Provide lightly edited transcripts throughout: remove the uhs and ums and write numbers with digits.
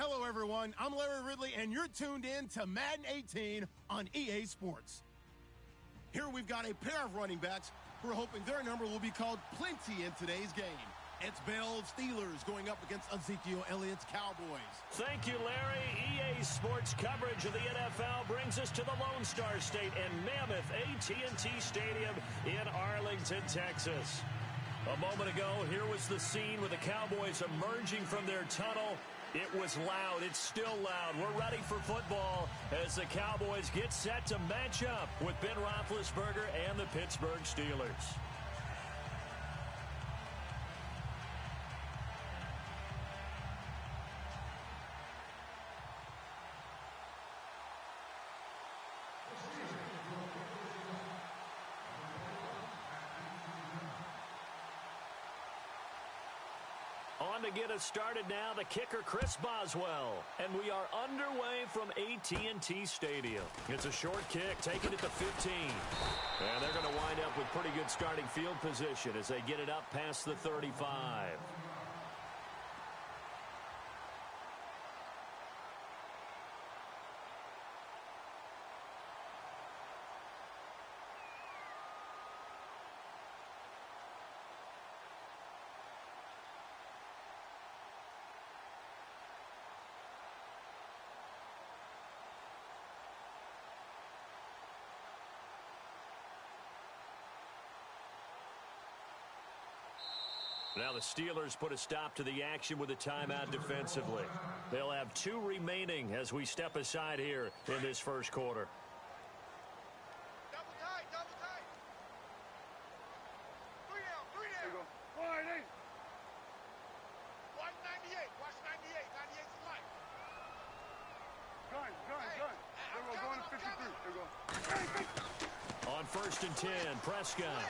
Hello, everyone. I'm Larry Ridley, and you're tuned in to Madden 18 on EA Sports. Here we've got a pair of running backs who are hoping their number will be called plenty in today's game. It's Bell's Steelers going up against Ezekiel Elliott's Cowboys. Thank you, Larry. EA Sports coverage of the NFL brings us to the Lone Star State and Mammoth AT&T Stadium in Arlington, Texas. A moment ago, here was the scene with the Cowboys emerging from their tunnel. It was loud. It's still loud. We're ready for football as the Cowboys get set to match up with Ben Roethlisberger and the Pittsburgh Steelers. On to get us started now, the kicker, Chris Boswell. And we are underway from AT&T Stadium. It's a short kick, taking it to 15. And they're going to wind up with pretty good starting field position as they get it up past the 35. Now the Steelers put a stop to the action with a timeout defensively. They'll have 2 remaining as we step aside here in this first quarter. Double tight, double tight. 3 down, 3 down. There you go. 198. Watch 98, watch 98. 98's the light. Gun. There we go, going to 53. There we go. On 1st and 10, Prescott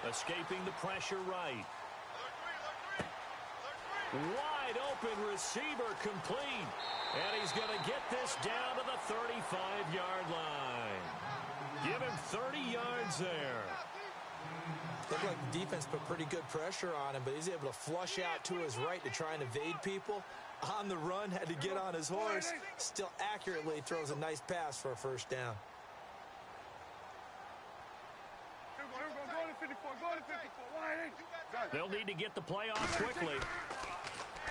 escaping the pressure right. Wide open receiver complete. And he's going to get this down to the 35-yard line. Give him 30 yards there. Looked like the defense put pretty good pressure on him, but he's able to flush out to his right to try and evade people. On the run, had to get on his horse. Still accurately throws a nice pass for a first down. Go to 54, go to 54. They'll need to get the play off quickly.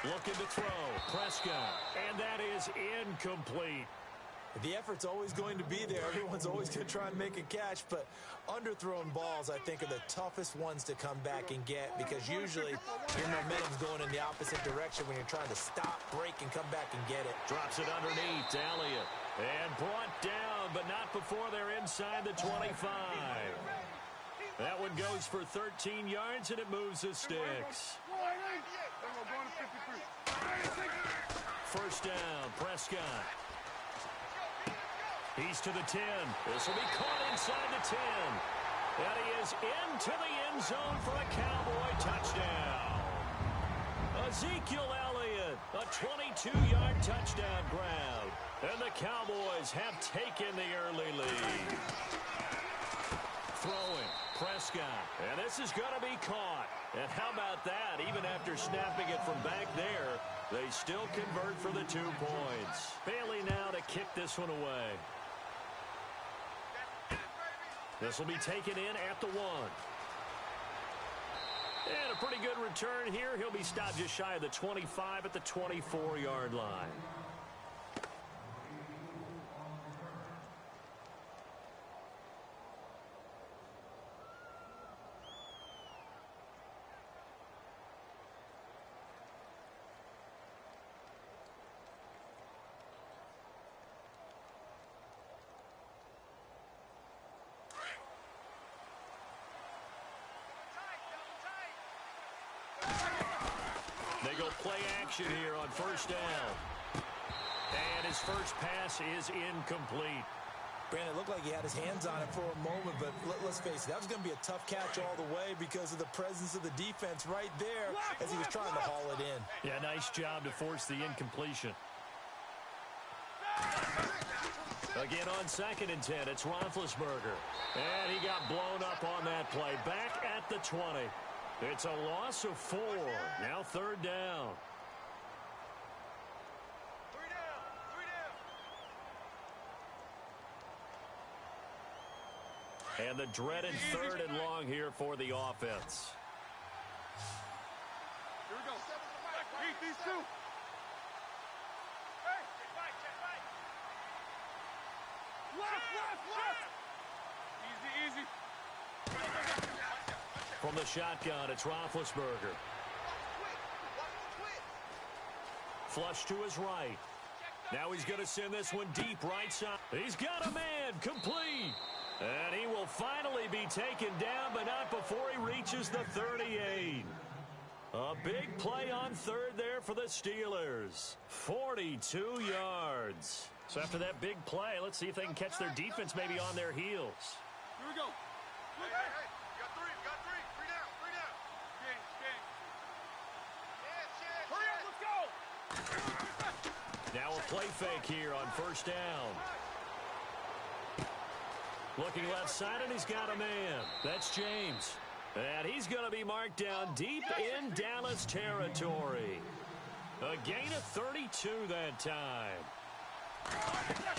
Looking to throw, Prescott, and that is incomplete. The effort's always going to be there. Everyone's always going to try and make a catch, but underthrown balls, I think, are the toughest ones to come back and get because usually your momentum's going in the opposite direction when you're trying to stop, break, and come back and get it. Drops it underneath to Elliott, and brought down, but not before they're inside the 25. That one goes for 13 yards, and it moves the sticks. First down, Prescott. He's to the 10. This will be caught inside the 10. And he is into the end zone for a Cowboy touchdown. Ezekiel Elliott, a 22-yard touchdown grab. And the Cowboys have taken the early lead. Throwing, Prescott. And this is going to be caught. And how about that? Even after snapping it from back there, they still convert for the 2 points. Bailey now to kick this one away. This will be taken in at the 1. And a pretty good return here. He'll be stopped just shy of the 25 at the 24-yard line. They go play action here on first down. And his first pass is incomplete. Brandon, it looked like he had his hands on it for a moment, but let's face it, that was going to be a tough catch all the way because of the presence of the defense right there as he was trying to haul it in. Yeah, nice job to force the incompletion. Again on 2nd and 10, it's Roethlisberger. And he got blown up on that play. Back at the 20. It's a loss of 4. Now 3rd down. And the dreaded third and long here for the offense. Here we go. Beat these two. Left. Easy. From the shotgun, it's Roethlisberger. Flush to his right. Now he's going to send this one deep right side. He's got a man, complete. And he will finally be taken down, but not before he reaches the 38. A big play on third there for the Steelers. 42 yards. So after that big play, let's see if they can catch their defense maybe on their heels. Here we go. Hey. Got three. Three down. Gang. Hurry up, let's go. Now a play fake here on first down. Looking left side, and he's got a man. That's James. And he's going to be marked down deep in Dallas territory. A gain of 32 that time.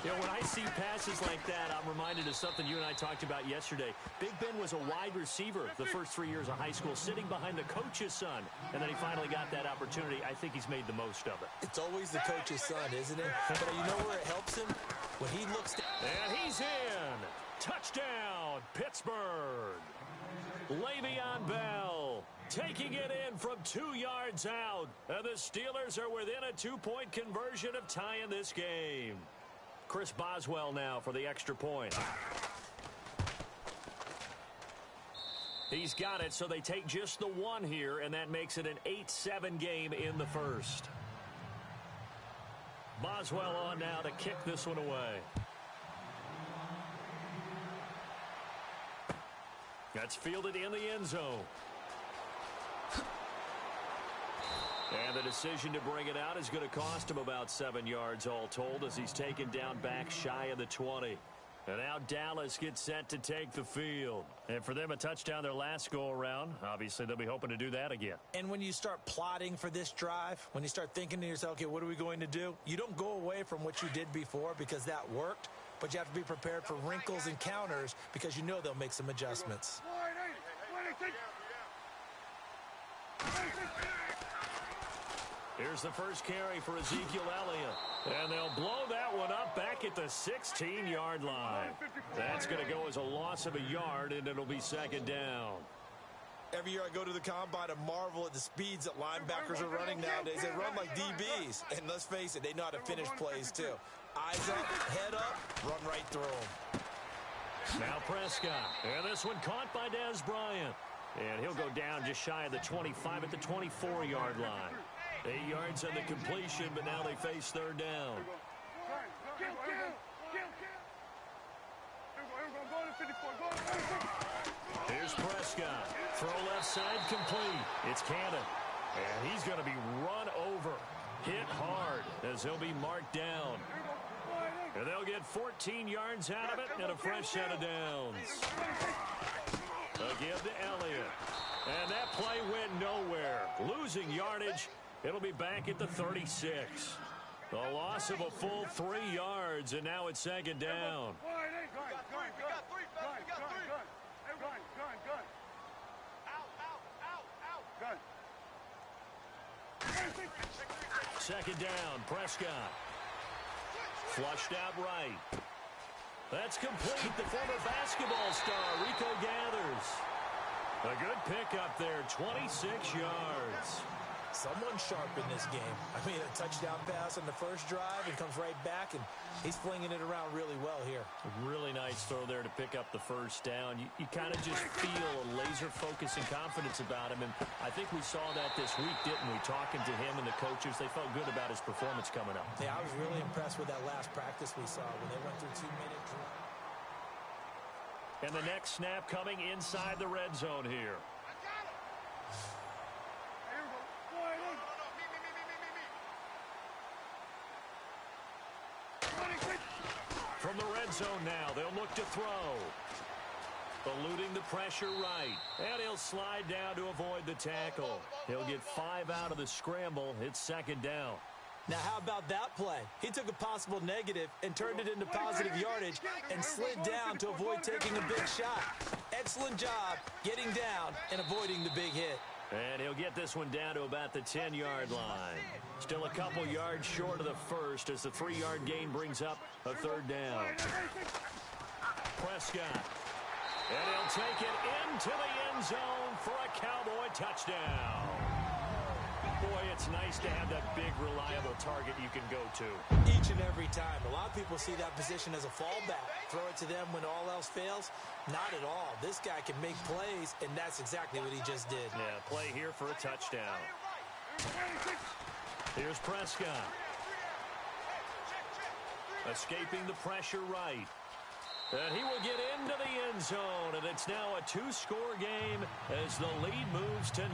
You know, when I see passes like that, I'm reminded of something you and I talked about yesterday. Big Ben was a wide receiver the first 3 years of high school, sitting behind the coach's son. And then he finally got that opportunity. I think he's made the most of it. It's always the coach's son, isn't it? But you know where it helps him? When he looks down. And he's in. Touchdown, Pittsburgh. Le'Veon Bell taking it in from 2 yards out. And the Steelers are within a 2-point conversion of tying this game. Chris Boswell now for the extra point. He's got it, so they take just the one here, and that makes it an 8-7 game in the first. Boswell on now to kick this one away. That's fielded in the end zone. And the decision to bring it out is going to cost him about 7 yards all told as he's taken down back shy of the 20. And now Dallas gets set to take the field. And for them, a touchdown their last go-around. Obviously, they'll be hoping to do that again. And when you start plotting for this drive, when you start thinking to yourself, okay, what are we going to do? You don't go away from what you did before because that worked. But you have to be prepared for wrinkles and counters because you know they'll make some adjustments. Here's the first carry for Ezekiel Elliott. And they'll blow that one up back at the 16-yard line. That's going to go as a loss of a yard, and it'll be second down. Every year I go to the combine and marvel at the speeds that linebackers are running nowadays. They run like DBs. And let's face it, they know how to finish plays too. Eyes up, head up, run right through them. Now Prescott. And this one caught by Dez Bryant. And he'll go down just shy of the 25 at the 24-yard line. 8 yards on the completion, but now they face third down. Here's Prescott. Throw left side complete. It's Cannon. And he's going to be run over. Hit hard as he'll be marked down. And they'll get 14 yards out of it and a fresh set of downs. A give to Elliott. And that play went nowhere. Losing yardage. It'll be back at the 36. A loss of a full 3 yards, and now it's second down. Second down, Prescott. Flushed out right. That's complete. The former basketball star, Rico Gathers. A good pickup there, 26 yards. Someone sharp in this game. I mean, a touchdown pass on the first drive and comes right back, and he's flinging it around really well here. Really nice throw there to pick up the first down. You kind of just feel a laser focus and confidence about him, and I think we saw that this week, didn't we? Talking to him and the coaches, they felt good about his performance coming up. Yeah, I was really impressed with that last practice we saw when they went through 2-minute drill. And the next snap coming inside the red zone here. From the red zone now, they'll look to throw. Eluding the pressure right. And he'll slide down to avoid the tackle. He'll get 5 out of the scramble. It's second down. Now, how about that play? He took a possible negative and turned it into positive yardage and slid down to avoid taking a big shot. Excellent job getting down and avoiding the big hit. And he'll get this one down to about the 10-yard line. Still a couple yards short of the first as the 3-yard gain brings up a third down. Prescott. And he'll take it into the end zone for a Cowboy touchdown. Boy, it's nice to have that big, reliable target you can go to. Each and every time. A lot of people see that position as a fallback. Throw it to them when all else fails. Not at all. This guy can make plays, and that's exactly what he just did. Yeah, play here for a touchdown. Here's Prescott. Escaping the pressure right. And he will get into the end zone, and it's now a 2-score game as the lead moves to 9.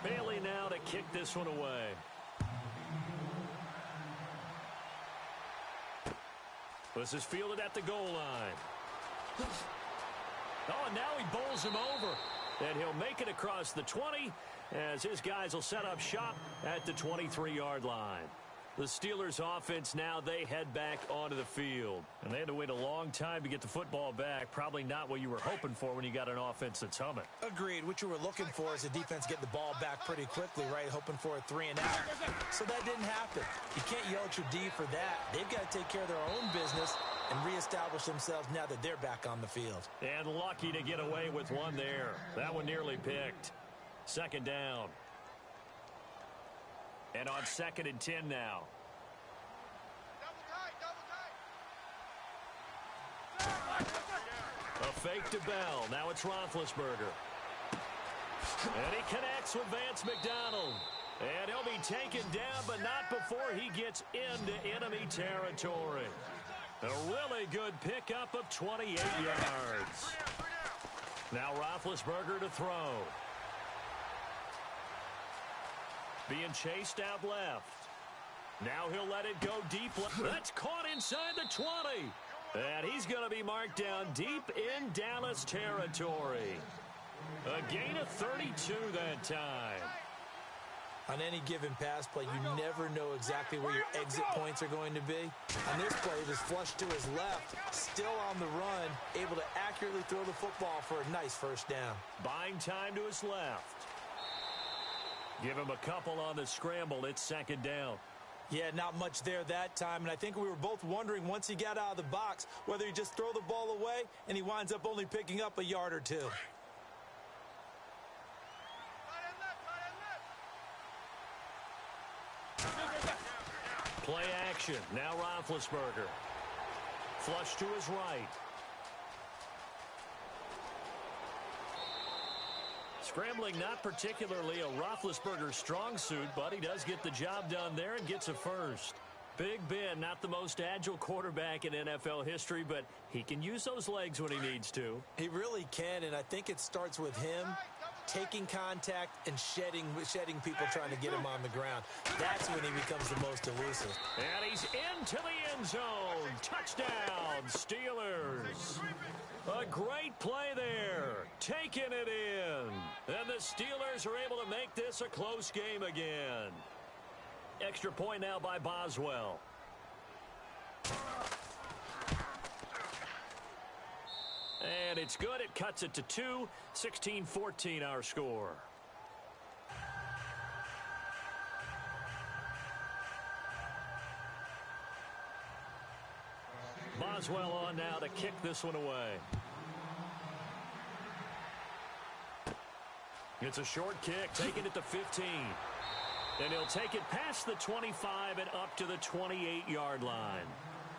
Bailey now to kick this one away. This is fielded at the goal line. Oh, and now he bowls him over. And he'll make it across the 20 as his guys will set up shop at the 23-yard line. The Steelers offense now, they head back onto the field. And they had to wait a long time to get the football back. Probably not what you were hoping for when you got an offense that's humming. Agreed. What you were looking for is the defense get the ball back pretty quickly, right? Hoping for a 3-and-out. So that didn't happen. You can't yell at your D for that. They've got to take care of their own business and reestablish themselves now that they're back on the field. And lucky to get away with one there. That one nearly picked. Second down. And on 2nd and 10 now. A fake to Bell. Now it's Roethlisberger. And he connects with Vance McDonald. And he'll be taken down, but not before he gets into enemy territory. A really good pickup of 28 yards. Now Roethlisberger to throw. Being chased out left. Now he'll let it go deep. That's caught inside the 20. And he's going to be marked down deep in Dallas territory. A gain of 32 that time. On any given pass play, you never know exactly where your exit points are going to be. On this play, it is flushed to his left, still on the run, able to accurately throw the football for a nice first down. Buying time to his left. Give him a couple on the scramble. It's 2nd down. Yeah, not much there that time, and I think we were both wondering once he got out of the box whether he just throw the ball away, and he winds up only picking up a yard or two. Play action. Now Roethlisberger. Flush to his right. Scrambling not particularly a Roethlisberger strong suit, but he does get the job done there and gets a first. Big Ben, not the most agile quarterback in NFL history, but he can use those legs when he needs to. He really can, and I think it starts with him taking contact and shedding people trying to get him on the ground. That's when he becomes the most elusive. And he's into the end zone. Touchdown, Steelers. A great play there. Taking it in. And the Steelers are able to make this a close game again. Extra point now by Boswell. And it's good. It cuts it to 2. 16-14 our score. Boswell on now to kick this one away. It's a short kick, taking it to 15. And he'll take it past the 25 and up to the 28-yard line.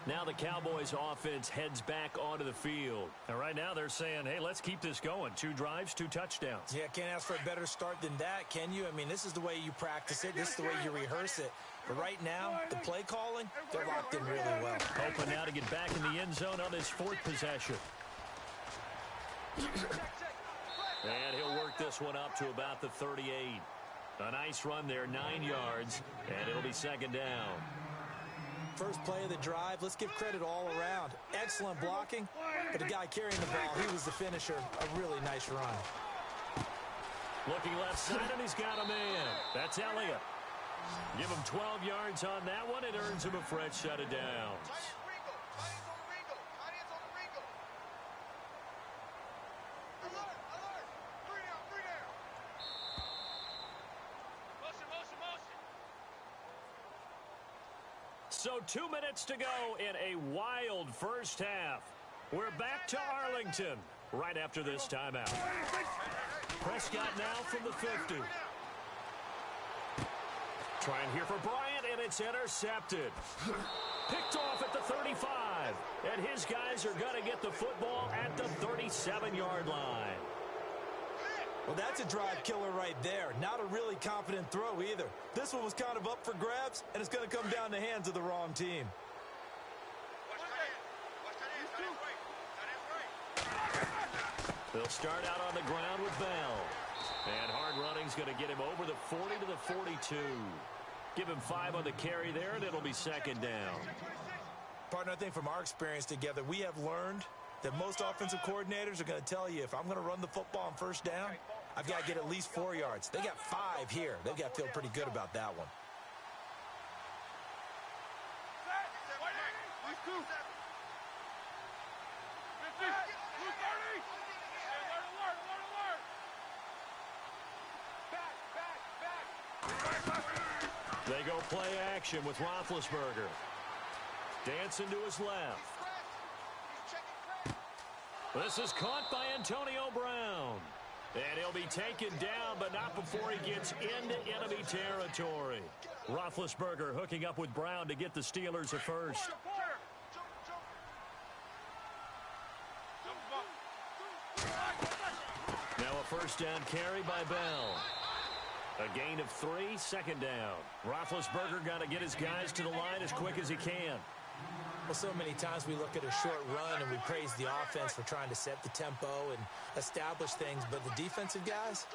Now the Cowboys offense heads back onto the field. And right now they're saying, hey, let's keep this going. 2 drives, 2 touchdowns. Yeah, can't ask for a better start than that, can you? I mean, this is the way you practice it. This is the way you rehearse it. But right now, the play calling, they're locked in really well. Hoping now to get back in the end zone on his 4th possession. And he'll work this one up to about the 38. A nice run there, 9 yards, and it'll be second down. First play of the drive, let's give credit all around. Excellent blocking, but the guy carrying the ball, he was the finisher. A really nice run. Looking left side, and he's got a man. That's Elliott. Give him 12 yards on that one. It earns him a fresh set of downs. So 2 minutes to go in a wild first half. We're back to Arlington right after this timeout. Prescott now from the 50. Trying here for Bryant, and it's intercepted. Picked off at the 35. And his guys are going to get the football at the 37-yard line. Well, that's a drive killer right there. Not a really confident throw either. This one was kind of up for grabs, and it's going to come down the hands of the wrong team. They'll start out on the ground with Bell. And hard running's going to get him over the 40 to the 42. Give him 5 on the carry there, and it'll be second down. Partner, I think from our experience together, we have learned that most offensive coordinators are going to tell you, if I'm going to run the football on first down, I've got to get at least 4 yards. They got 5 here. They've got to feel pretty good about that one. They go play action with Roethlisberger. Dancing to his left. This is caught by Antonio Brown. And he'll be taken down, but not before he gets into enemy territory. Roethlisberger hooking up with Brown to get the Steelers a first. Now a first down carry by Bell. A gain of 3, second down. Roethlisberger got to get his guys to the line as quick as he can. Well, so many times we look at a short run and we praise the offense for trying to set the tempo and establish things, but the defensive guys,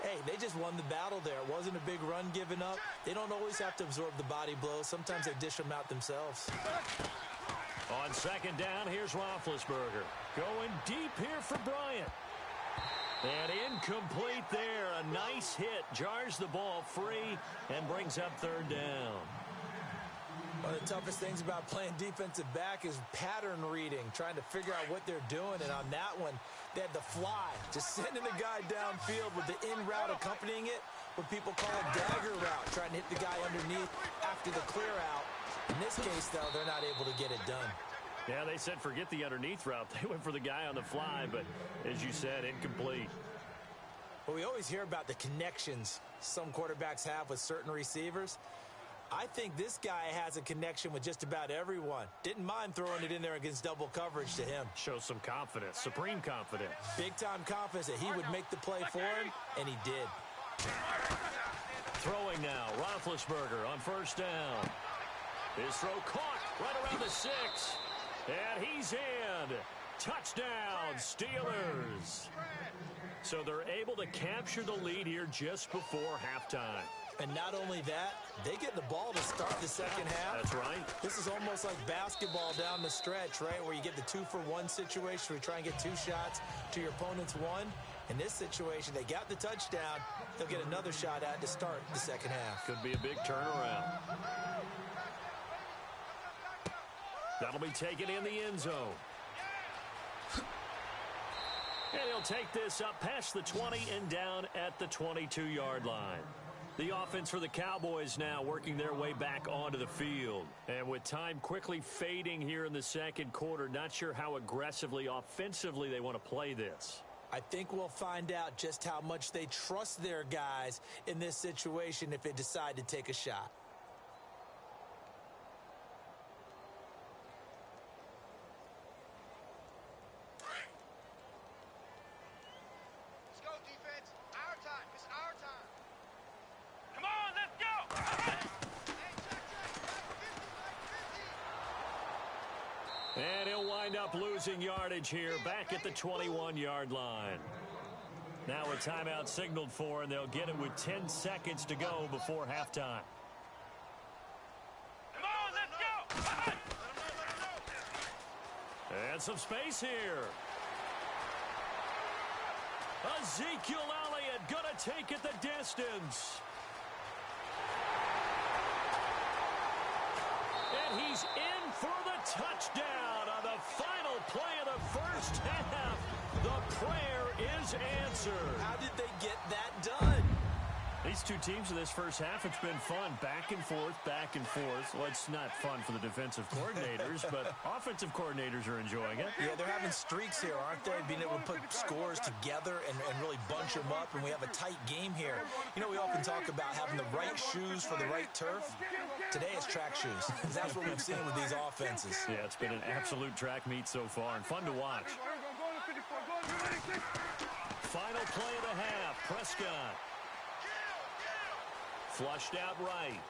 hey, they just won the battle there. It wasn't a big run given up. They don't always have to absorb the body blows. Sometimes they dish them out themselves. On second down, here's Roethlisberger. Going deep here for Bryant. And incomplete there. A nice hit. Jars the ball free and brings up third down. One of the toughest things about playing defensive back is pattern reading, trying to figure out what they're doing. And on that one, they had the fly, just sending the guy downfield with the in route accompanying it, what people call a dagger route, trying to hit the guy underneath after the clear out. In this case, though, they're not able to get it done. Yeah, they said forget the underneath route. They went for the guy on the fly, but as you said, incomplete. Well, we always hear about the connections some quarterbacks have with certain receivers. I think this guy has a connection with just about everyone. Didn't mind throwing it in there against double coverage to him. Shows some confidence, supreme confidence. Big-time confidence that he would make the play for him, and he did. Throwing now, Roethlisberger on first down. His throw caught right around the 6. And he's in. Touchdown, Steelers. So they're able to capture the lead here just before halftime. And not only that, they get the ball to start the second half. That's right. This is almost like basketball down the stretch, right, where you get the 2-for-1 situation where you try and get 2 shots to your opponent's 1. In this situation, they got the touchdown. They'll get another shot at to start the second half. Could be a big turnaround. That'll be taken in the end zone. And he'll take this up past the 20 and down at the 22-yard line. The offense for the Cowboys now working their way back onto the field. And with time quickly fading here in the second quarter, not sure how aggressively, offensively they want to play this. I think we'll find out just how much they trust their guys in this situation if they decide to take a shot. And he'll wind up losing yardage here back at the 21-yard line. Now a timeout signaled for, and they'll get it with 10 seconds to go before halftime. Come on, let's go! And some space here. Ezekiel Elliott gonna take it the distance. And he's in for the touchdown on the final play of the first half. The prayer is answered. How did they get that done? These two teams in this first half, it's been fun. Back and forth, back and forth. Well, it's not fun for the defensive coordinators, but offensive coordinators are enjoying it. Yeah, they're having streaks here, aren't they? Being able to put scores together and really bunch them up, and we have a tight game here. You know, we often talk about having the right shoes for the right turf. Today it's track shoes. That's what we've seen with these offenses. Yeah, it's been an absolute track meet so far, and fun to watch. Final play of the half, Prescott. Flushed out right.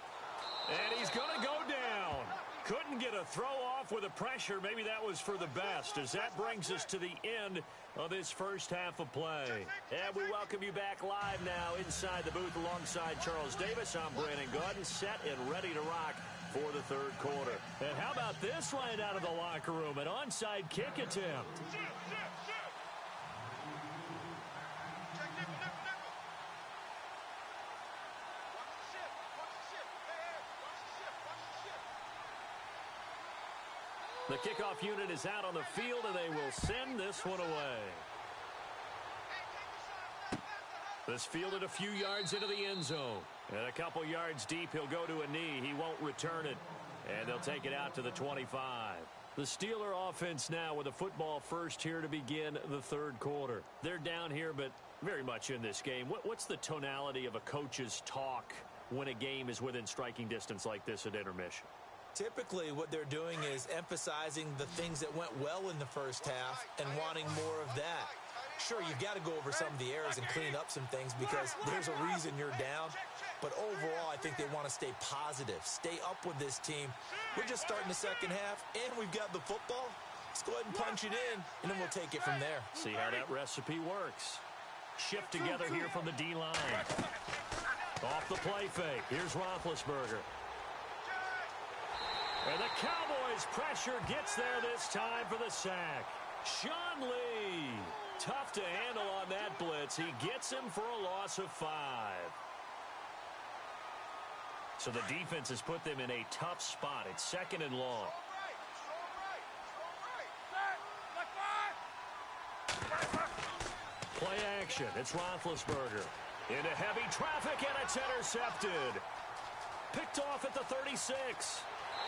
And he's going to go down. Couldn't get a throw off with the pressure. Maybe that was for the best, as that brings us to the end of this first half of play. And we welcome you back live now inside the booth alongside Charles Davis. I'm Brandon Gordon, set and ready to rock for the third quarter. And how about this right out of the locker room? An onside kick attempt. The kickoff unit is out on the field, and they will send this one away. This fielded a few yards into the end zone. And a couple yards deep, he'll go to a knee. He won't return it. And they'll take it out to the 25. The Steeler offense now with a football first here to begin the third quarter. They're down here, but very much in this game. What's the tonality of a coach's talk when a game is within striking distance like this at intermission? Typically, what they're doing is emphasizing the things that went well in the first half and wanting more of that. Sure, you've got to go over some of the errors and clean up some things because there's a reason you're down. But overall, I think they want to stay positive, stay up with this team. We're just starting the second half, and we've got the football. Let's go ahead and punch it in, and then we'll take it from there. See how that recipe works. Shift together here from the D-line. Off the play fake. Here's Roethlisberger. And the Cowboys' pressure gets there this time for the sack. Sean Lee, tough to handle on that blitz. He gets him for a loss of 5. So the defense has put them in a tough spot. It's second and long. Play action. It's Roethlisberger. Into heavy traffic, and it's intercepted. Picked off at the 36.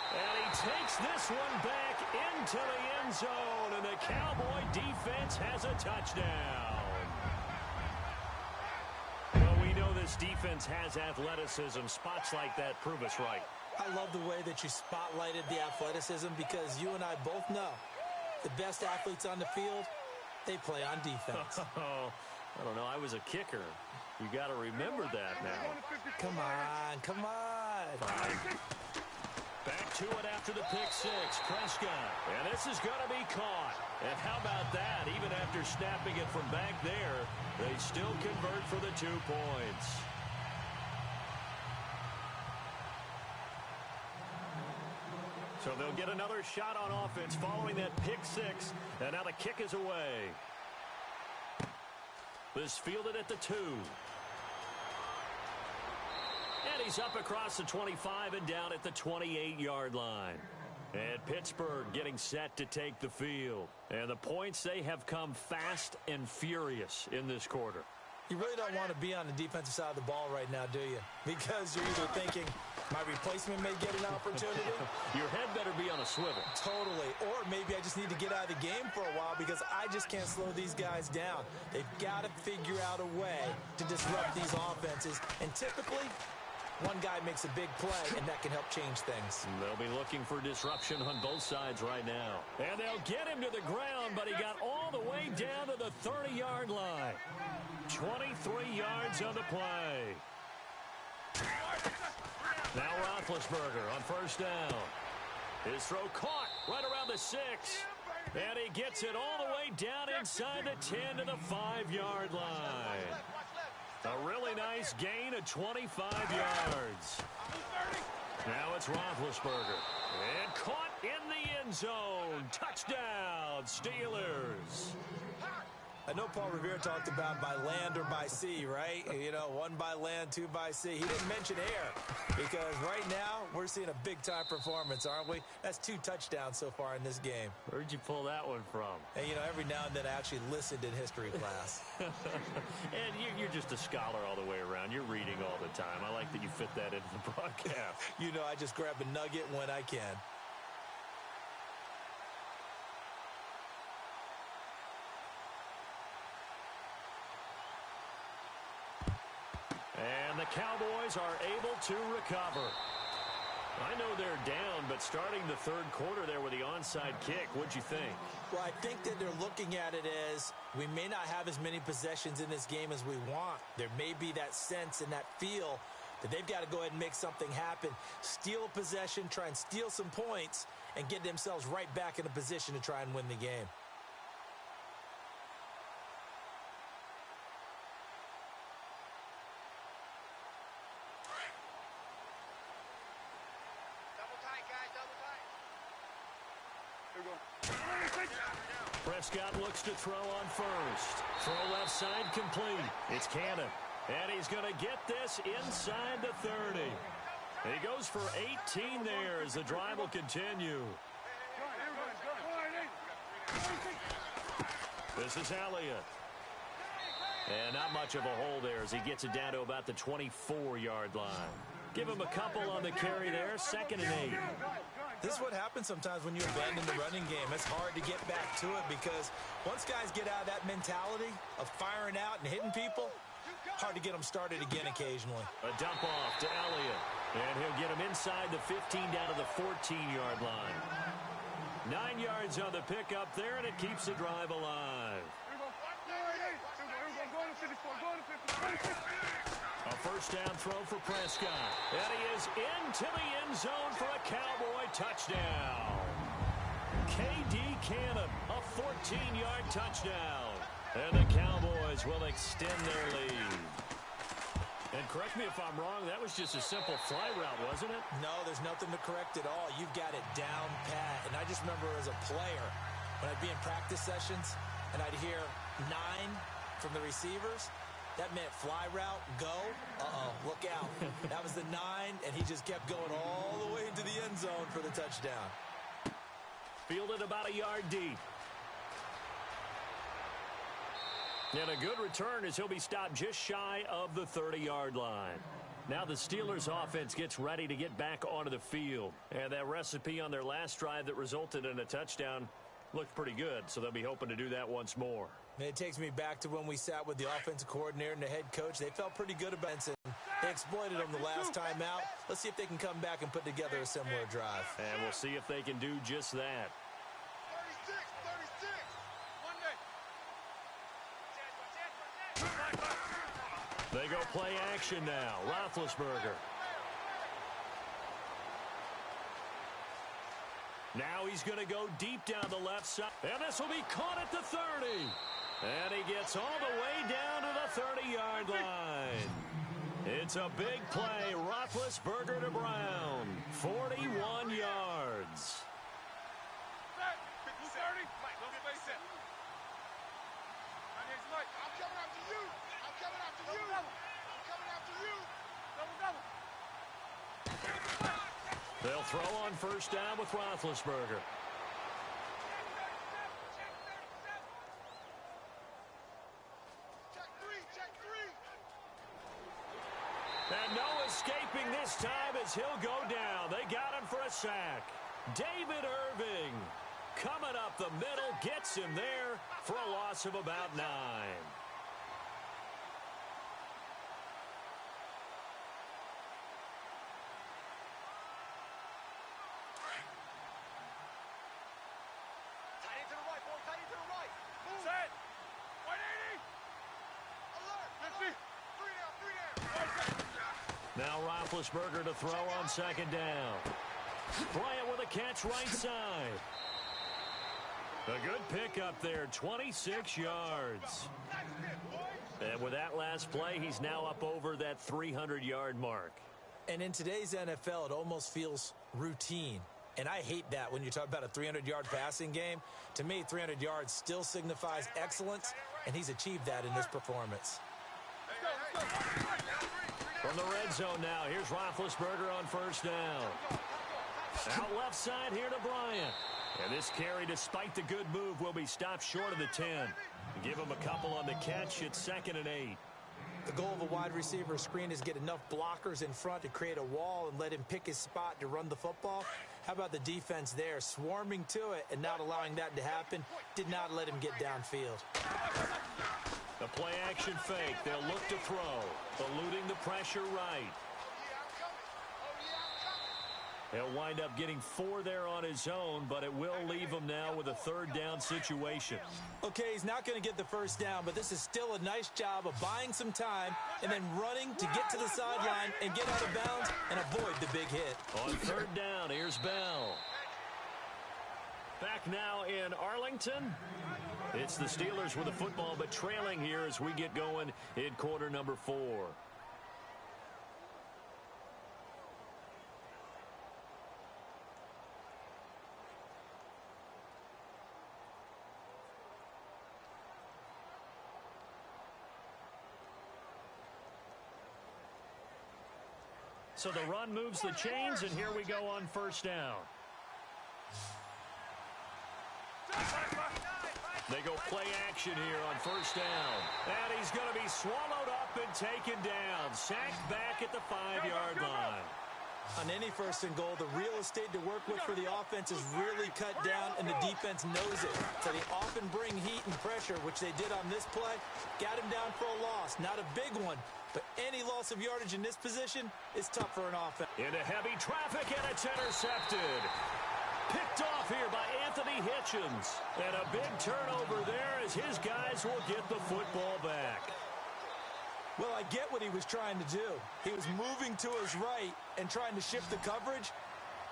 And he takes this one back into the end zone, and the Cowboy defense has a touchdown. Well, we know this defense has athleticism. Spots like that prove us right. I love the way that you spotlighted the athleticism because you and I both know the best athletes on the field, they play on defense. I don't know. I was a kicker. You got to remember that now. Come on, come on. Fine. Back to it after the pick six. Prescott. And this is going to be caught. And how about that? Even after snapping it from back there, they still convert for the 2 points. So they'll get another shot on offense following that pick six. And now the kick is away. This fielded at the 2. And he's up across the 25 and down at the 28-yard line. And Pittsburgh getting set to take the field. And the points, they have come fast and furious in this quarter. You really don't want to be on the defensive side of the ball right now, do you? Because you're either thinking, my replacement may get an opportunity. Your head better be on a swivel. Totally. Or maybe I just need to get out of the game for a while because I just can't slow these guys down. They've got to figure out a way to disrupt these offenses. And typically, one guy makes a big play, and that can help change things. They'll be looking for disruption on both sides right now. And they'll get him to the ground, but he got all the way down to the 30-yard line. 23 yards on the play. Now Roethlisberger on first down. His throw caught right around the 6. And he gets it all the way down inside the 10 to the 5-yard line. A really nice gain of 25 yards. Now it's Roethlisberger. And caught in the end zone. Touchdown, Steelers. I know Paul Revere talked about by land or by sea, right? You know, one by land, two by sea. He didn't mention air because right now we're seeing a big-time performance, aren't we? That's 2 touchdowns so far in this game. Where'd you pull that one from? And, you know, every now and then I actually listened in history class. And you're just a scholar all the way around. You're reading all the time. I like that you fit that into the broadcast. You know, I just grab a nugget when I can. And the Cowboys are able to recover. I know they're down, but starting the third quarter there with the onside kick, what'd you think? Well, I think that they're looking at it as we may not have as many possessions in this game as we want. There may be that sense and that feel that they've got to go ahead and make something happen. Steal a possession, try and steal some points, and get themselves right back in a position to try and win the game. Prescott looks to throw on first. Throw left side complete. It's Cannon. And he's going to get this inside the 30. He goes for 18 there as the drive will continue. This is Elliott. And not much of a hole there as he gets it down to about the 24-yard line. Give him a couple on the carry there. 2nd and 8. This is what happens sometimes when you abandon the running game. It's hard to get back to it because once guys get out of that mentality of firing out and hitting people, hard to get them started again occasionally. A dump off to Elliott. And he'll get him inside the 15 down to the 14-yard line. 9 yards on the pickup there, and it keeps the drive alive. A first down throw for Prescott. And he is into the end zone for a Cowboy touchdown. K.D. Cannon, a 14-yard touchdown. And the Cowboys will extend their lead. And correct me if I'm wrong, that was just a simple fly route, wasn't it? No, there's nothing to correct at all. You've got it down pat. And I just remember as a player, when I'd be in practice sessions and I'd hear 9 from the receivers, that meant fly route, go. Look out. That was the 9, and he just kept going all the way into the end zone for the touchdown. Fielded about a yard deep. And a good return as he'll be stopped just shy of the 30-yard line. Now the Steelers offense gets ready to get back onto the field. And that recipe on their last drive that resulted in a touchdown looked pretty good, so they'll be hoping to do that once more. It takes me back to when we sat with the offensive coordinator and the head coach. They felt pretty good about it. They exploited them the last time out. Let's see if they can come back and put together a similar drive. And we'll see if they can do just that. 36. They go play action now. Roethlisberger. Now he's going to go deep down the left side. And this will be caught at the 30. And he gets all the way down to the 30-yard line. It's a big play. Roethlisberger to Brown. 41 yards. They'll throw on first down with Roethlisberger. And no escaping this time as he'll go down. They got him for a sack. David Irving coming up the middle, gets him there for a loss of about 9. Now Roethlisberger to throw on second down. Bryant with a catch right side. A good pickup there, 26 yards. And with that last play, he's now up over that 300-yard mark. And in today's NFL, it almost feels routine. And I hate that when you talk about a 300-yard passing game. To me, 300 yards still signifies excellence, and he's achieved that in this performance. From the red zone now, here's Roethlisberger on first down. Out left side here to Bryant. And this carry, despite the good move, will be stopped short of the 10. Give him a couple on the catch. It's 2nd and 8. The goal of a wide receiver screen is get enough blockers in front to create a wall and let him pick his spot to run the football. How about the defense there, swarming to it and not allowing that to happen? Did not let him get downfield. The play-action fake. They'll look to throw, eluding the pressure right. He'll wind up getting 4 there on his own, but it will leave him now with a 3rd down situation. Okay, he's not going to get the first down, but this is still a nice job of buying some time and then running to get to the sideline and get out of bounds and avoid the big hit. On 3rd down, here's Bell. Back now in Arlington. It's the Steelers with the football, but trailing here as we get going in quarter number 4. So the run moves the chains, and here we go on first down. They go play action here on first down. And he's going to be swallowed up and taken down. Sacked back at the 5-yard line. On any 1st and goal, the real estate to work with for the offense is really cut down, and the defense knows it. So they often bring heat and pressure, which they did on this play. Got him down for a loss. Not a big one, but any loss of yardage in this position is tough for an offense. Into heavy traffic, and it's intercepted. Picked off here by Anthony Hitchens. And a big turnover there as his guys will get the football back. Well, I get what he was trying to do. He was moving to his right and trying to shift the coverage,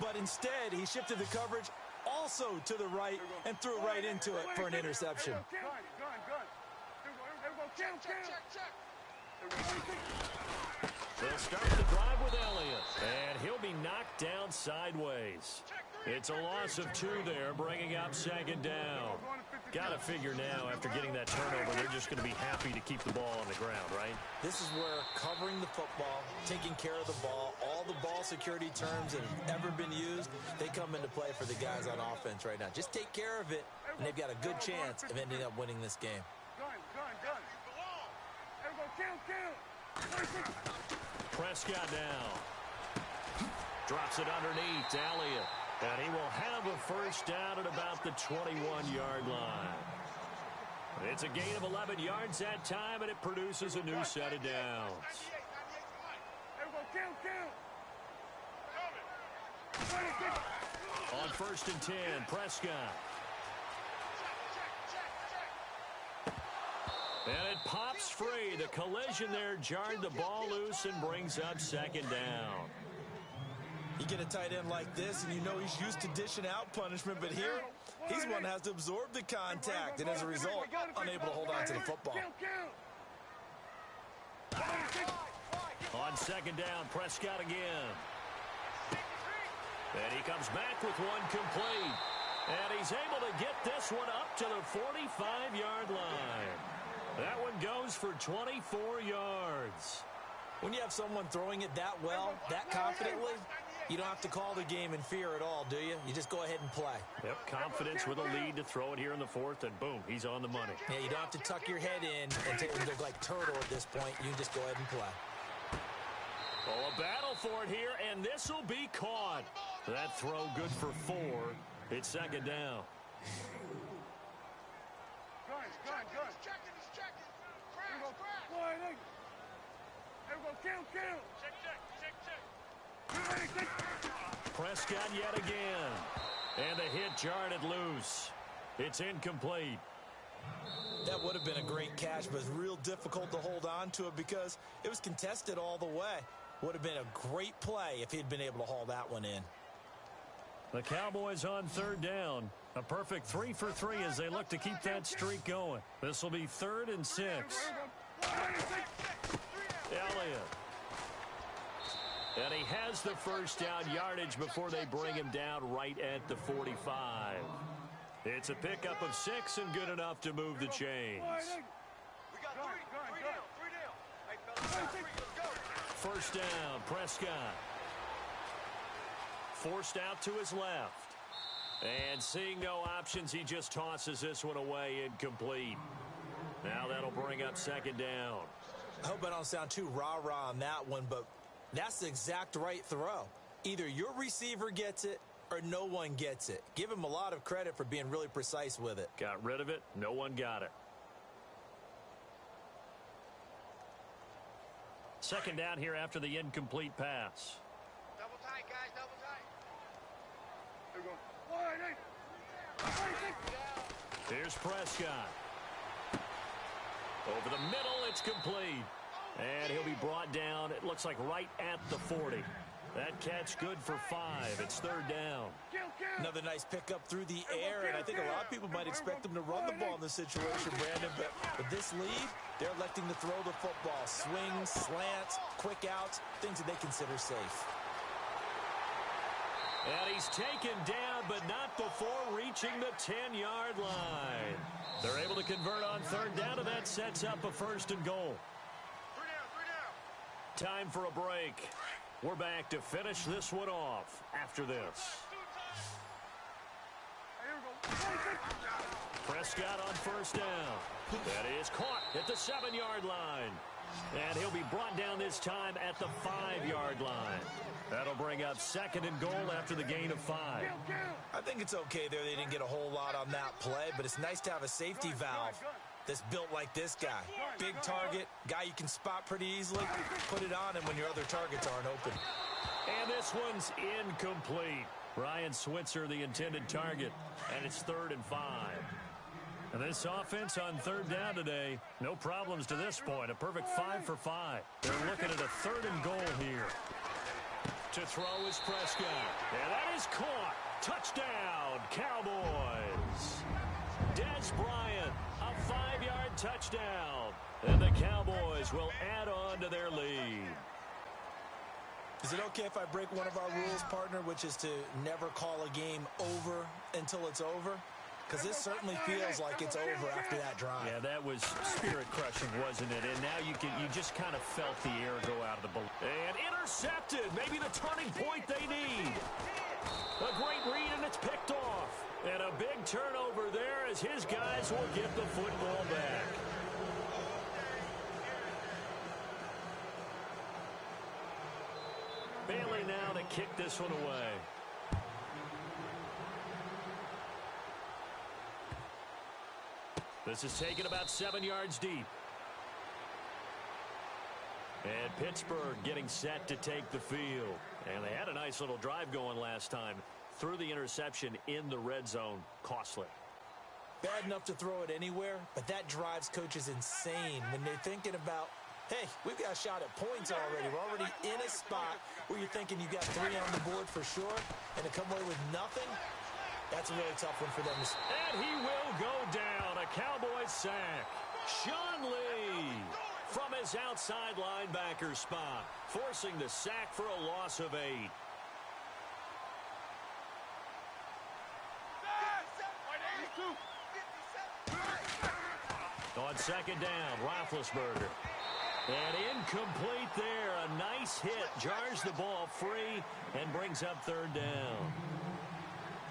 but instead he shifted the coverage also to the right and threw right into it for an interception. They'll start the drive with Elliott, and he'll be knocked down sideways. It's a loss of 2 there, bringing up 2nd down. Got to figure now, after getting that turnover, they're just going to be happy to keep the ball on the ground, right? This is where covering the football, taking care of the ball, all the ball security terms that have ever been used, they come into play for the guys on offense right now. Just take care of it, and they've got a good chance of ending up winning this game. Prescott now. Drops it underneath to Elliott. And he will have a first down at about the 21-yard line. It's a gain of 11 yards that time, and it produces a new set of downs. On 1st and 10, Prescott. And it pops free. The collision there jarred the ball loose and brings up 2nd down. You get a tight end like this, and you know he's used to dishing out punishment, but here, he's one that has to absorb the contact, and as a result, unable to hold on to the football. On 2nd down, Prescott again. And he comes back with one complete. And he's able to get this one up to the 45-yard line. That one goes for 24 yards. When you have someone throwing it that well, that confidently, you don't have to call the game in fear at all, do you? You just go ahead and play. Yep, confidence with a lead to throw it here in the 4th, and boom, he's on the money. Yeah, you don't have to tuck your head in and look like turtle at this point. You just go ahead and play. Oh, a battle for it here, and this will be caught. That throw good for 4. It's 2nd down. Prescott yet again. And the hit jarred it loose. It's incomplete. That would have been a great catch, but it's real difficult to hold on to it because it was contested all the way. Would have been a great play if he'd been able to haul that one in. The Cowboys on third down. A perfect 3 for 3 as they look to keep that streak going. This will be 3rd and 6. Elliott. And he has the first down yardage before they bring him down right at the 45. It's a pickup of 6 and good enough to move the chains. We got three down. Hey, fellas, First down, Prescott. Forced out to his left. And seeing no options, he just tosses this one away, incomplete. Now that'll bring up 2nd down. I hope I don't sound too rah-rah on that one, but that's the exact right throw. Either your receiver gets it or no one gets it. Give him a lot of credit for being really precise with it. Got rid of it. No one got it. 2nd down here after the incomplete pass. double tight, guys, double tight. Here we go. Here's Prescott. Over the middle, it's complete. And he'll be brought down, it looks like right at the 40. That catch good for 5. It's 3rd down. Another nice pickup through the air, and I think a lot of people might expect him to run the ball in this situation, Brandon, but with this lead, they're electing to throw the football. Swings, slants, quick outs, things that they consider safe. And he's taken down, but not before reaching the 10-yard line. They're able to convert on 3rd down, and that sets up a 1st and goal. 3 down. Time for a break. We're back to finish this one off after this. Prescott on 1st down. That is caught at the 7-yard line. And he'll be brought down this time at the 5-yard line. That'll bring up 2nd and goal after the gain of 5. I think it's okay there. They didn't get a whole lot on that play, but it's nice to have a safety valve that's built like this guy. Big target, guy you can spot pretty easily. Put it on him when your other targets aren't open. And this one's incomplete. Ryan Switzer, the intended target, and it's 3rd and 5. And this offense on 3rd down today, no problems to this point. A perfect 5 for 5. They're looking at a 3rd and goal here. To throw is Prescott. And that is caught. Touchdown, Cowboys. Des Bryant, a 5-yard touchdown. And the Cowboys will add on to their lead. Is it okay if I break one of our rules, partner, which is to never call a game over until it's over? Because this certainly feels like it's over after that drive. Yeah, that was spirit-crushing, wasn't it? And now you just kind of felt the air go out of the balloon. And intercepted. Maybe the turning point they need. A great read, and it's picked off. And a big turnover there as his guys will get the football back. Bailey now to kick this one away. This is taken about 7 yards deep. And Pittsburgh getting set to take the field. And they had a nice little drive going last time. Threw the interception in the red zone. Costly. Bad enough to throw it anywhere, but that drives coaches insane when they're thinking about, hey, we've got a shot at points already. We're already in a spot where you're thinking you got 3 on the board for sure, and to come away with nothing, that's a really tough one for them to see. And he will go down. A Cowboys sack. Sean Lee from his outside linebacker spot, forcing the sack for a loss of 8. On 2nd down, Roethlisberger. And incomplete there. A nice hit. Jars the ball free and brings up 3rd down.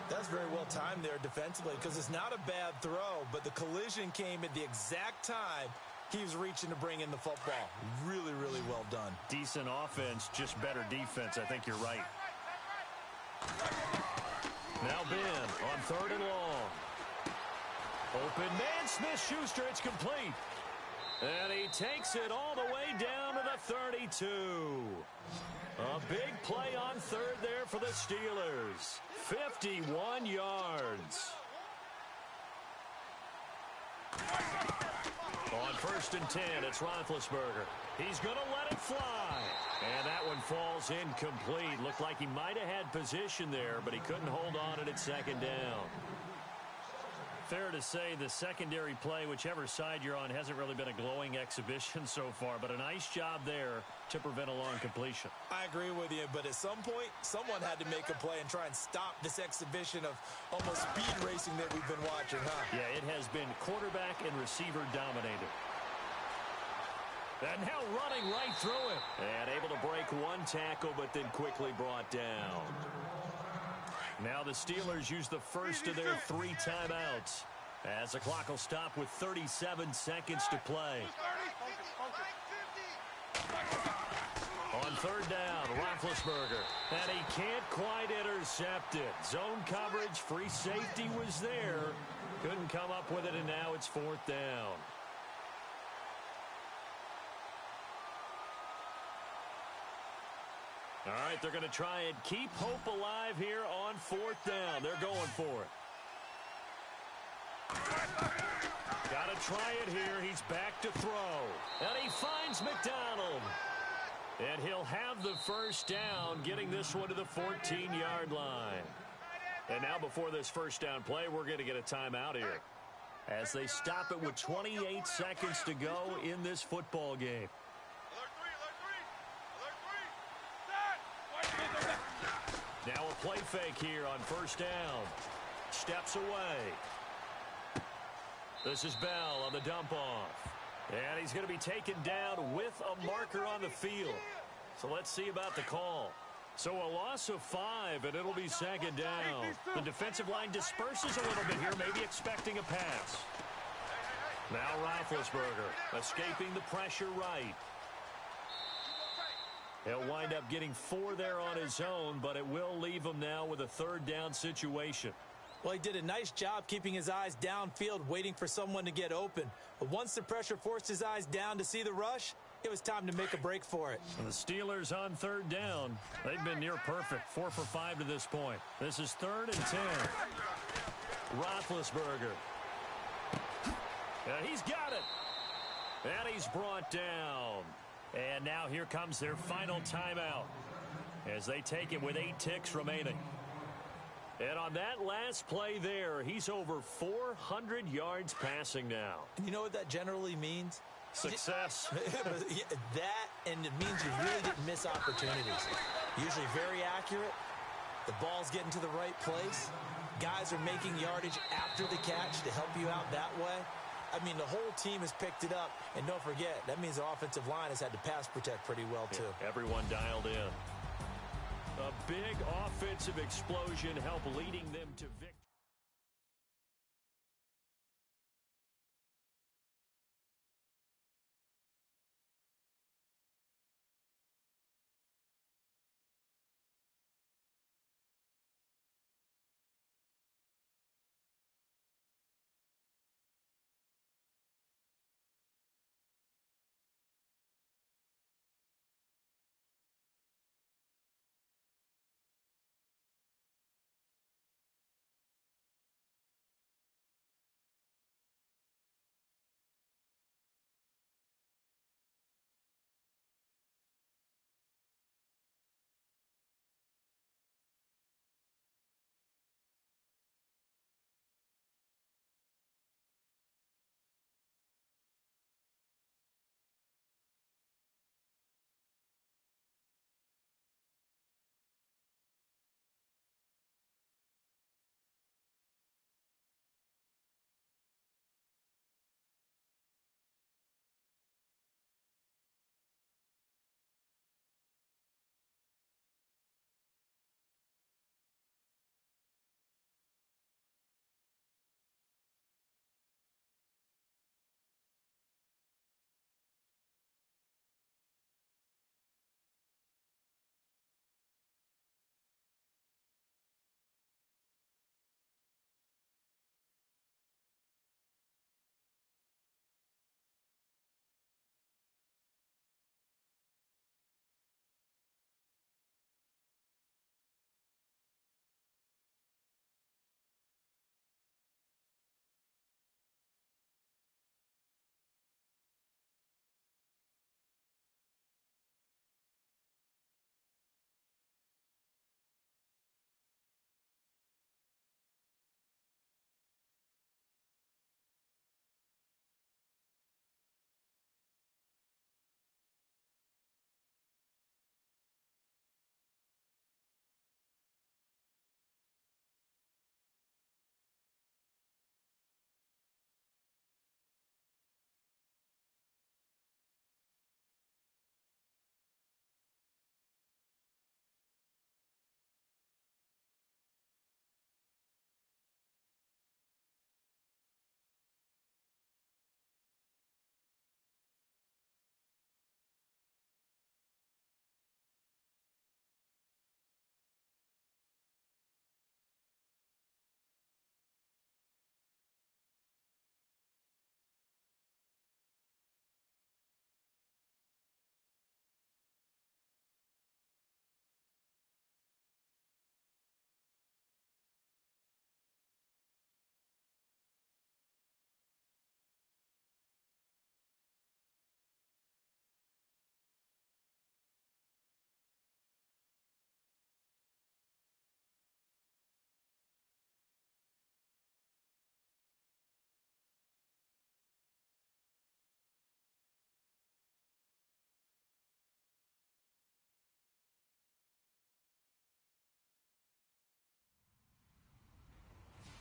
That's very well timed there defensively because it's not a bad throw, but the collision came at the exact time he was reaching to bring in the football. Really, really well done. Decent offense, just better defense. I think you're right. Now Ben on 3rd and long. Open man, Smith-Schuster, it's complete. And he takes it all the way down to the 32. A big play on 3rd there for the Steelers. 51 yards. On first and 10, it's Roethlisberger. He's going to let it fly. And that one falls incomplete. Looked like he might have had position there, but he couldn't hold on at second down. Fair to say the secondary play, whichever side you're on, hasn't really been a glowing exhibition so far, but a nice job there to prevent a long completion. I agree with you, but at some point, someone had to make a play and try and stop this exhibition of almost speed racing that we've been watching, huh? Yeah, it has been quarterback and receiver dominated. And now running right through it. And able to break one tackle, but then quickly brought down. Now the Steelers use the first of their 3 timeouts as the clock will stop with 37 seconds to play. On third down, Roethlisberger. And he can't quite intercept it. Zone coverage, free safety was there. Couldn't come up with it, and now it's 4th down. All right, they're going to try and keep hope alive here on 4th down. They're going for it. Got to try it here. He's back to throw. And he finds McDonald. And he'll have the first down, getting this one to the 14-yard line. And now before this first down play, we're going to get a timeout here, as they stop it with 28 seconds to go in this football game. Now a play fake here on first down. Steps away. This is Bell on the dump off. And he's going to be taken down with a marker on the field. So let's see about the call. So a loss of 5, and it'll be second down. The defensive line disperses a little bit here, maybe expecting a pass. Now Roethlisberger escaping the pressure right. He'll wind up getting 4 there on his own, but it will leave him now with a 3rd down situation. Well, he did a nice job keeping his eyes downfield, waiting for someone to get open. But once the pressure forced his eyes down to see the rush, it was time to make a break for it. And the Steelers on 3rd down. They've been near perfect, 4 for 5 to this point. This is 3rd and 10. Roethlisberger. And he's got it. And he's brought down. And now here comes their final timeout as they take it with 8 ticks remaining. And on that last play there, he's over 400 yards passing now. You know what that generally means? Success. That, and it means you really didn't miss opportunities. Usually very accurate. The ball's getting to the right place. Guys are making yardage after the catch to help you out that way. I mean, the whole team has picked it up. And don't forget, that means the offensive line has had to pass protect pretty well, too. Yeah, everyone dialed in. A big offensive explosion helped leading them to victory.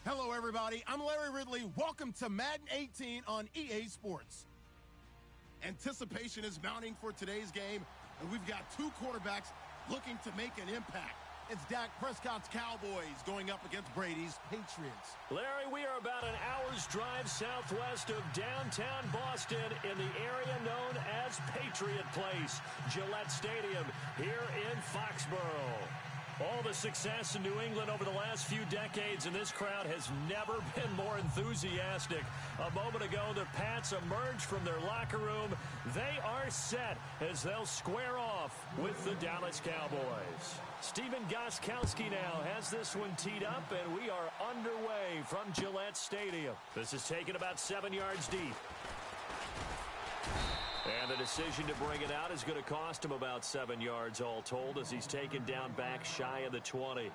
Hello, everybody. I'm Larry Ridley. Welcome to Madden 18 on EA Sports. Anticipation is mounting for today's game, and we've got two quarterbacks looking to make an impact. It's Dak Prescott's Cowboys going up against Brady's Patriots. Larry, we are about an hour's drive southwest of downtown Boston in the area known as Patriot Place, Gillette Stadium, here in Foxborough. All the success in New England over the last few decades, and this crowd has never been more enthusiastic. A moment ago, the Pats emerged from their locker room. They are set as they'll square off with the Dallas Cowboys. Stephen Gostkowski now has this one teed up, and we are underway from Gillette Stadium. This is taken about 7 yards deep. And the decision to bring it out is going to cost him about 7 yards all told as he's taken down back shy of the 20.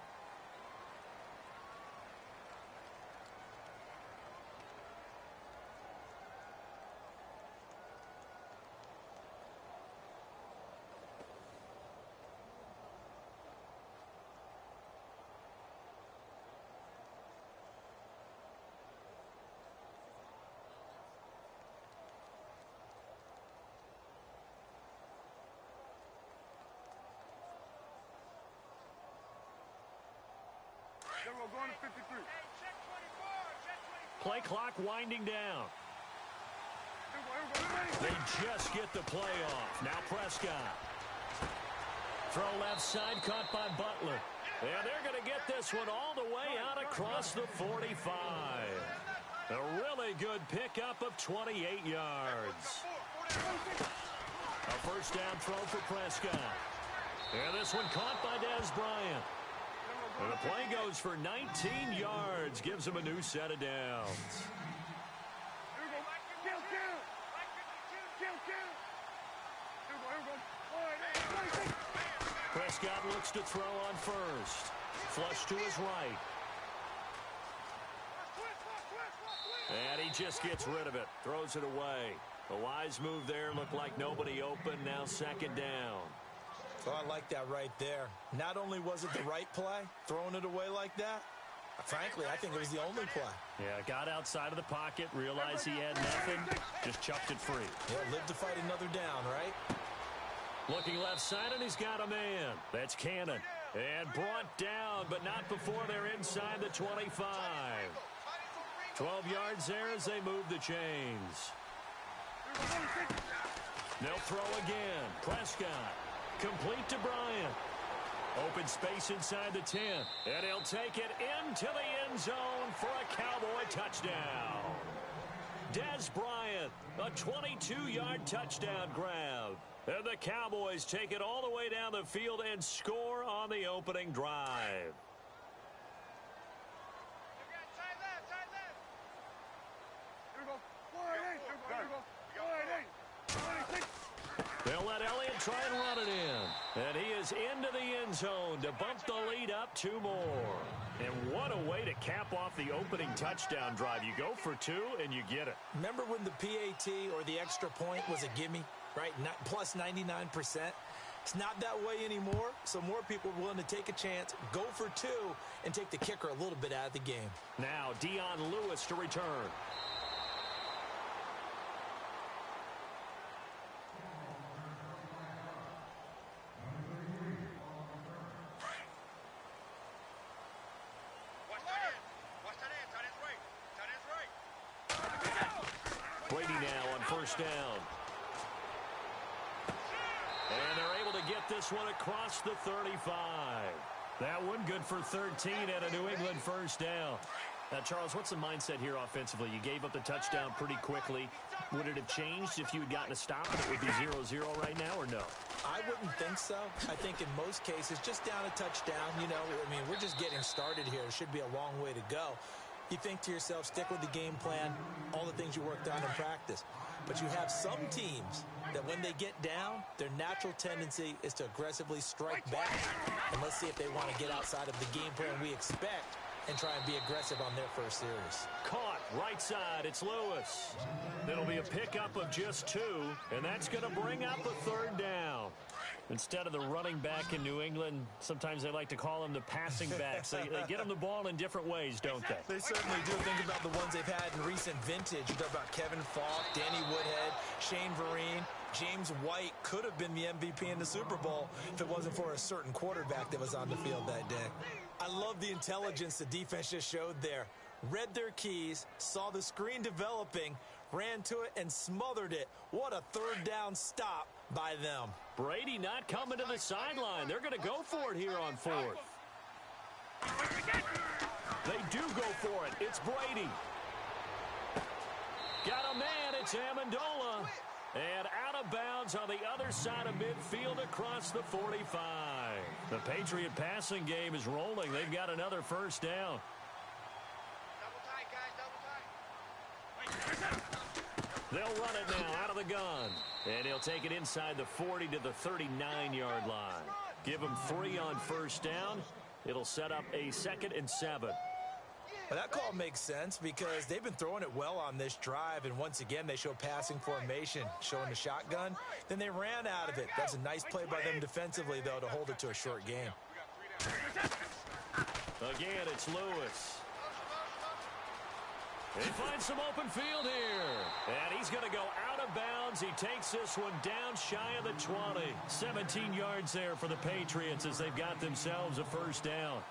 Going to 53. Play clock winding down. They just get the play off. Now Prescott. Throw left side, caught by Butler. And they're going to get this one all the way out across the 45. A really good pickup of 28 yards. A first down throw for Prescott. And this one caught by Dez Bryant. And the play goes for 19 yards, gives him a new set of downs. Prescott looks to throw on first. Flush to his right. And he just gets rid of it. Throws it away. A wise move there. Looked like nobody open. Now second down. So I like that right there. Not only was it the right play, throwing it away like that, frankly, I think it was the only play. Yeah, got outside of the pocket, realized he had nothing, just chucked it free. Yeah, live to fight another down, right? Looking left side, and he's got a man. That's Cannon. And brought down, but not before they're inside the 25. 12 yards there as they move the chains. They'll throw again. Prescott. Complete to Bryant. Open space inside the 10. And he'll take it into the end zone for a Cowboy touchdown. Dez Bryant, a 22-yard touchdown grab. And the Cowboys take it all the way down the field and score on the opening drive. They'll let Elliott try and run it in. And he is into the end zone to bump the lead up 2 more. And what a way to cap off the opening touchdown drive. You go for 2 and you get it. Remember when the PAT or the extra point was a gimme, right? Plus 99%. It's not that way anymore, so more people are willing to take a chance, go for 2, and take the kicker a little bit out of the game. Now Dion Lewis to return. Brady now on first down. And they're able to get this one across the 35. That one good for 13 and a New England first down. Now, Charles, what's the mindset here offensively? You gave up the touchdown pretty quickly. Would it have changed if you had gotten a stop and it would be 0-0 right now, or no? I wouldn't think so. I think in most cases, just down a touchdown, you know, I mean, we're just getting started here. It should be a long way to go. You think to yourself, stick with the game plan, all the things you worked on in practice. But you have some teams that when they get down, their natural tendency is to aggressively strike back. And let's see if they want to get outside of the game plan we expect and try and be aggressive on their first series. Caught right side. It's Lewis. It'll be a pickup of just 2, and that's going to bring up a third down. Instead of the running back in New England, sometimes they like to call them the passing backs. They get them the ball in different ways, don't they? They certainly do. Think about the ones they've had in recent vintage. You talk about Kevin Falk, Danny Woodhead, Shane Vereen. James White could have been the MVP in the Super Bowl if it wasn't for a certain quarterback that was on the field that day. I love the intelligence the defense just showed there. Read their keys, saw the screen developing, ran to it, and smothered it. What a third down stop by them. Brady not coming to the sideline. They're going to go for it here on fourth. They do go for it. It's Brady. Got a man. It's Amendola. And out of bounds on the other side of midfield across the 45. The Patriot passing game is rolling. They've got another first down. They'll run it now out of the gun. And he'll take it inside the 40 to the 39-yard line. Give him 3 on first down. It'll set up a 2nd and 7. Well, that call makes sense because they've been throwing it well on this drive, and once again they show passing formation, showing the shotgun. Then they ran out of it. That's a nice play by them defensively, though, to hold it to a short game. Again, it's Lewis. They find some open field here. And he's going to go out of bounds. He takes this one down shy of the 20. 17 yards there for the Patriots as they've got themselves a first down.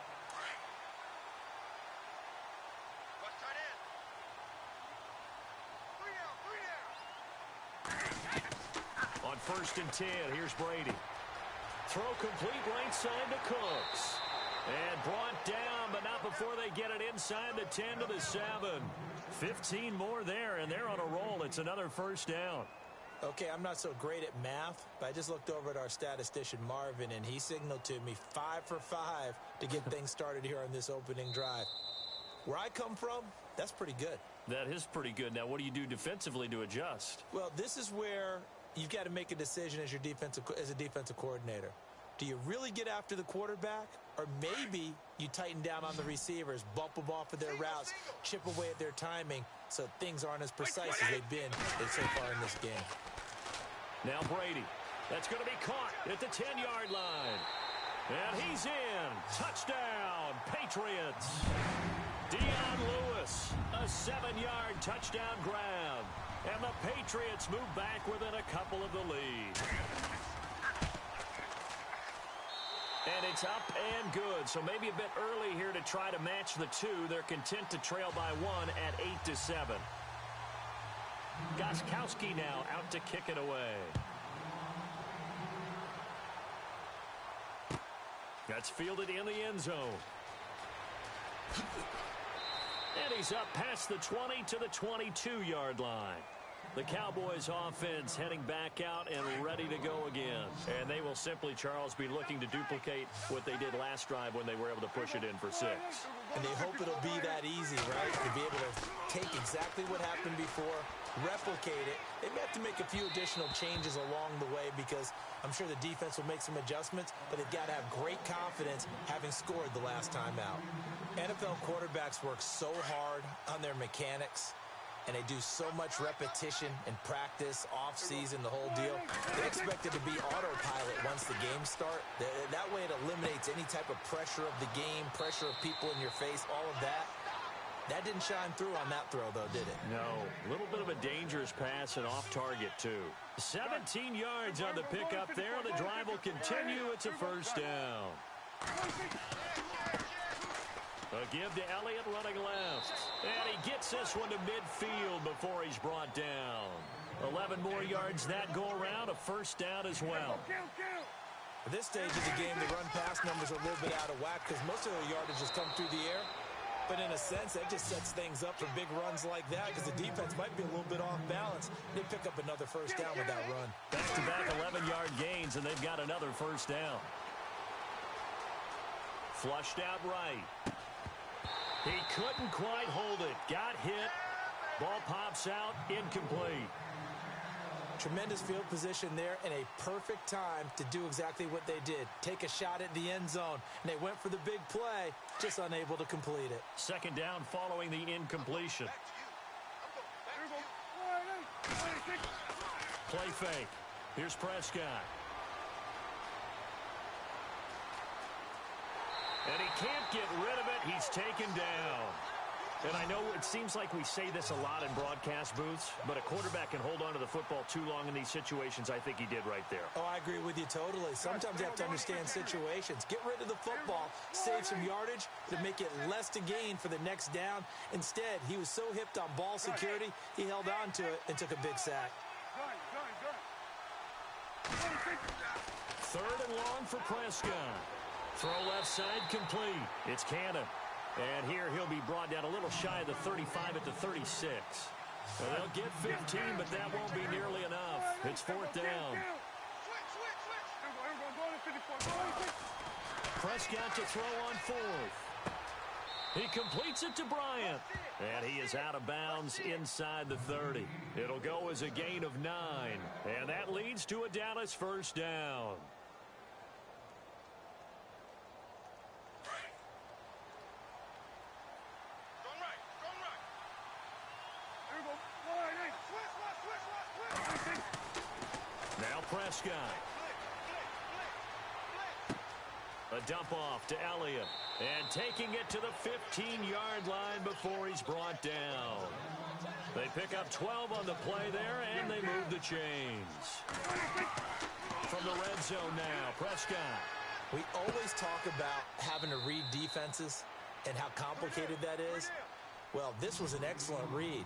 On 1st and 10, here's Brady. Throw complete right side to Cooks. And brought down, but not before they get it inside the 10 to the 7. 15 more there, and they're on a roll. It's another first down. Okay, I'm not so great at math, but I just looked over at our statistician, Marvin, and he signaled to me 5 for 5 to get things started here on this opening drive. Where I come from, that's pretty good. That is pretty good. Now, what do you do defensively to adjust? Well, this is where you've got to make a decision as a defensive coordinator. Do you really get after the quarterback? Or maybe you tighten down on the receivers, bump them off of their routes, chip away at their timing so things aren't as precise as they've been so far in this game. Now Brady. That's going to be caught at the 10-yard line. And he's in. Touchdown, Patriots. Dion Lewis, a 7-yard touchdown grab. And the Patriots move back within a couple of the lead. And it's up and good. So maybe a bit early here to try to match the 2. They're content to trail by 1 at 8-7. Gostkowski now out to kick it away. That's fielded in the end zone. And he's up past the 20 to the 22-yard line. The Cowboys offense heading back out and ready to go again. And they will simply, Charles, be looking to duplicate what they did last drive when they were able to push it in for 6. And they hope it'll be that easy, right? To be able to take exactly what happened before, replicate it. They may have to make a few additional changes along the way because I'm sure the defense will make some adjustments, but they've got to have great confidence having scored the last time out. NFL quarterbacks work so hard on their mechanics, and they do so much repetition and practice, off-season, the whole deal. They expect it to be autopilot once the games start. That way it eliminates any type of pressure of the game, pressure of people in your face, all of that. That didn't shine through on that throw, though, did it? No. A little bit of a dangerous pass and off target, too. 17 yards on the pickup there. The drive will continue. It's a first down. A give to Elliott running left. And he gets this one to midfield before he's brought down. 11 more yards that go around. A first down as well. At this stage of the game, the run-pass numbers are a little bit out of whack because most of the yardage has come through the air. But in a sense, that just sets things up for big runs like that because the defense might be a little bit off balance. They pick up another first down with that run. Back-to-back 11-yard gains, and they've got another first down. Flushed out right. He couldn't quite hold it. Got hit. Ball pops out. Incomplete. Tremendous field position there and a perfect time to do exactly what they did. Take a shot at the end zone. And they went for the big play, just unable to complete it. Second down following the incompletion. Play fake. Here's Prescott. And he can't get rid of it. He's taken down. And I know it seems like we say this a lot in broadcast booths, but a quarterback can hold on to the football too long in these situations. I think he did right there. Oh, I agree with you totally. Sometimes you have to understand situations. Get rid of the football, save some yardage to make it less to gain for the next down. Instead, he was so hipped on ball security, he held on to it and took a big sack. Third and long for Prescott. Throw left side complete. It's Cannon. And here he'll be brought down a little shy of the 35 at the 36. Well, they'll get 15, but that won't be nearly enough. It's fourth down. Prescott to throw on fourth. He completes it to Bryant. And he is out of bounds inside the 30. It'll go as a gain of 9. And that leads to a Dallas first down. Now Prescott. A dump off to Elliott. And taking it to the 15-yard line before he's brought down. They pick up 12 on the play there, and they move the chains. From the red zone now, Prescott. We always talk about having to read defenses and how complicated that is. Well, this was an excellent read.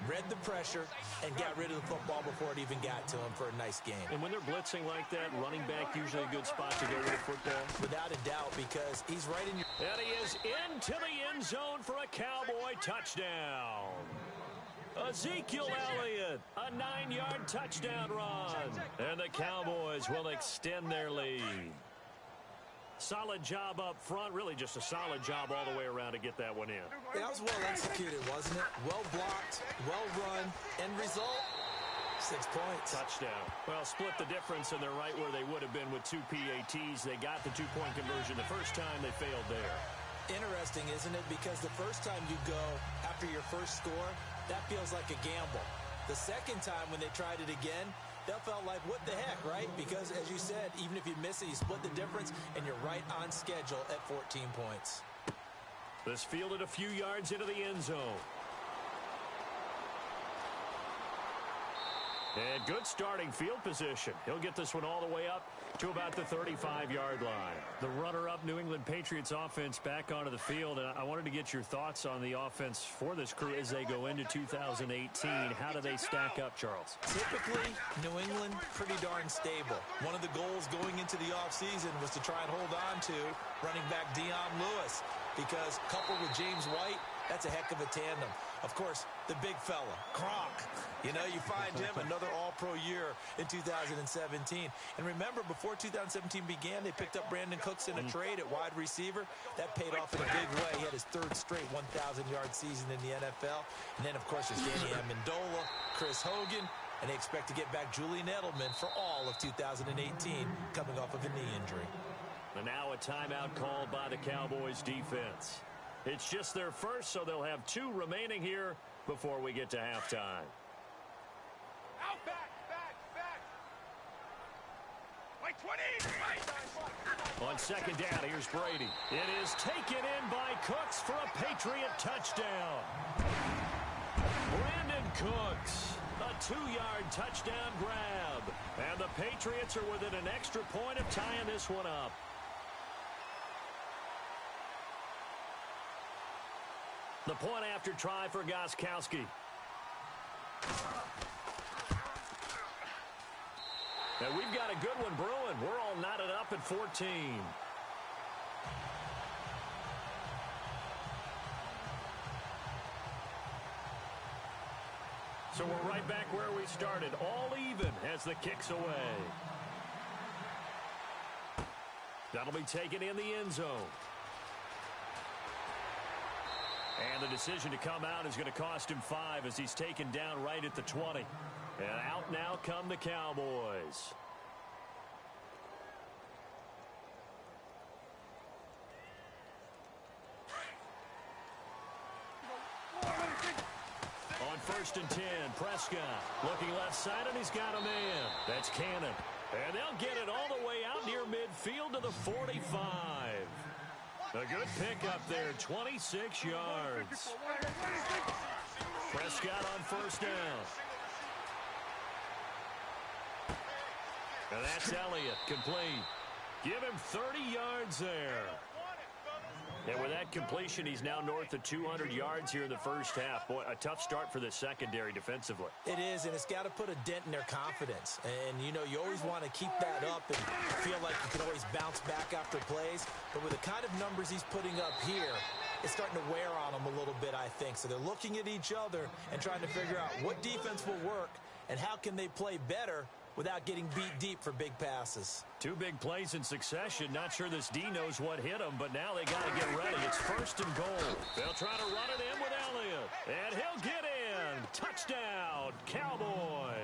Read the pressure and got rid of the football before it even got to him for a nice game. And when they're blitzing like that, running back usually a good spot to go with the football? Without a doubt, because he's right in your... And he is into the end zone for a Cowboy touchdown. Ezekiel Elliott, a 9-yard touchdown run. And the Cowboys will extend their lead. Solid job up front, really just a solid job all the way around to get that one in. Yeah, that was well executed, wasn't it? Well blocked, well run, end result, 6 points. Touchdown. Well, split the difference, and they're right where they would have been with 2 PATs. They got the 2-point conversion the first time. They failed there. Interesting, isn't it? Because the first time you go after your first score, that feels like a gamble. The second time when they tried it again, that felt like, what the heck, right? Because, as you said, even if you miss it, you split the difference, and you're right on schedule at 14 points. This fielded a few yards into the end zone. And good starting field position. He'll get this one all the way up to about the 35-yard line. The runner-up New England Patriots offense back onto the field. And I wanted to get your thoughts on the offense for this crew as they go into 2018. How do they stack up, Charles? Typically, New England, pretty darn stable. One of the goals going into the offseason was to try and hold on to running back Dion Lewis, because coupled with James White, that's a heck of a tandem. Of course, the big fella, Gronk. You know, you find him another all-pro year in 2017. And remember, before 2017 began, they picked up Brandon Cooks in a trade at wide receiver. That paid off in a big way. He had his third straight 1,000-yard season in the NFL. And then, of course, there's Danny Amendola, Chris Hogan, and they expect to get back Julian Edelman for all of 2018, coming off of a knee injury. And now a timeout called by the Cowboys defense. It's just their first, so they'll have 2 remaining here before we get to halftime. Out, back. Like 20. On second down, here's Brady. It is taken in by Cooks for a Patriot touchdown. Brandon Cooks, a 2-yard touchdown grab. And the Patriots are within an extra point of tying this one up. The point after try for Gostkowski. And we've got a good one brewing. We're all knotted up at 14. So we're right back where we started, all even as the kick's away. That'll be taken in the end zone. And the decision to come out is going to cost him 5 as he's taken down right at the 20. And out now come the Cowboys. On first and 10, Prescott looking left side, and he's got a man. That's Cannon. And they'll get it all the way out near midfield to the 45. A good pickup there, 26 yards. Prescott on first down. And that's Elliott, complete. Give him 30 yards there. And with that completion, he's now north of 200 yards here in the first half. Boy, a tough start for the secondary defensively. It is, and it's got to put a dent in their confidence. And, you know, you always want to keep that up and feel like you can always bounce back after plays. But with the kind of numbers he's putting up here, it's starting to wear on them a little bit, I think. So they're looking at each other and trying to figure out what defense will work and how can they play better without getting beat deep for big passes. Two big plays in succession. Not sure this D knows what hit him, but now they got to get ready. It's first and goal. They'll try to run it in with Elliott, and he'll get in. Touchdown, Cowboys.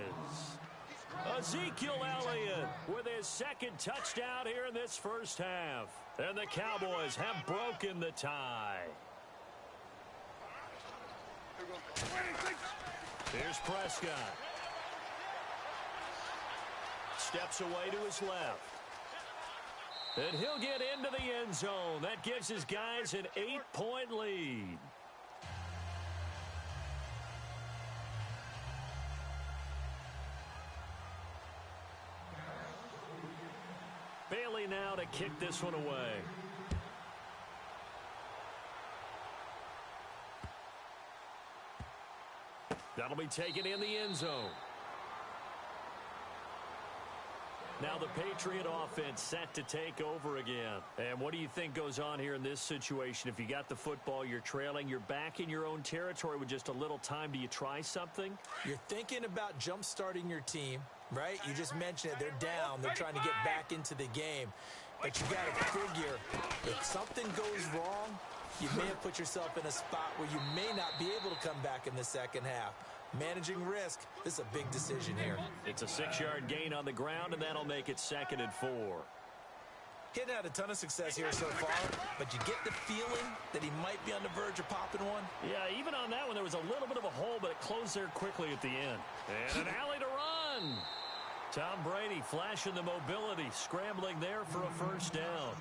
Ezekiel Elliott with his second touchdown here in this first half. And the Cowboys have broken the tie. Here's Prescott. Steps away to his left. And he'll get into the end zone. That gives his guys an 8-point lead. Bailey now to kick this one away. That'll be taken in the end zone. Now the Patriot offense set to take over again. And what do you think goes on here in this situation? If you got the football, you're trailing, you're back in your own territory with just a little time. Do you try something? You're thinking about jump-starting your team, right? You just mentioned it. They're down. They're trying to get back into the game. But you got to figure if something goes wrong, you may have put yourself in a spot where you may not be able to come back in the second half. Managing risk, this is a big decision here. It's a 6-yard gain on the ground, and that'll make it 2nd and 4. He hadn't had a ton of success here so far, but you get the feeling that he might be on the verge of popping one. Yeah, even on that one, there was a little bit of a hole, but it closed there quickly at the end. And an alley to run. Tom Brady flashing the mobility, scrambling there for a first down.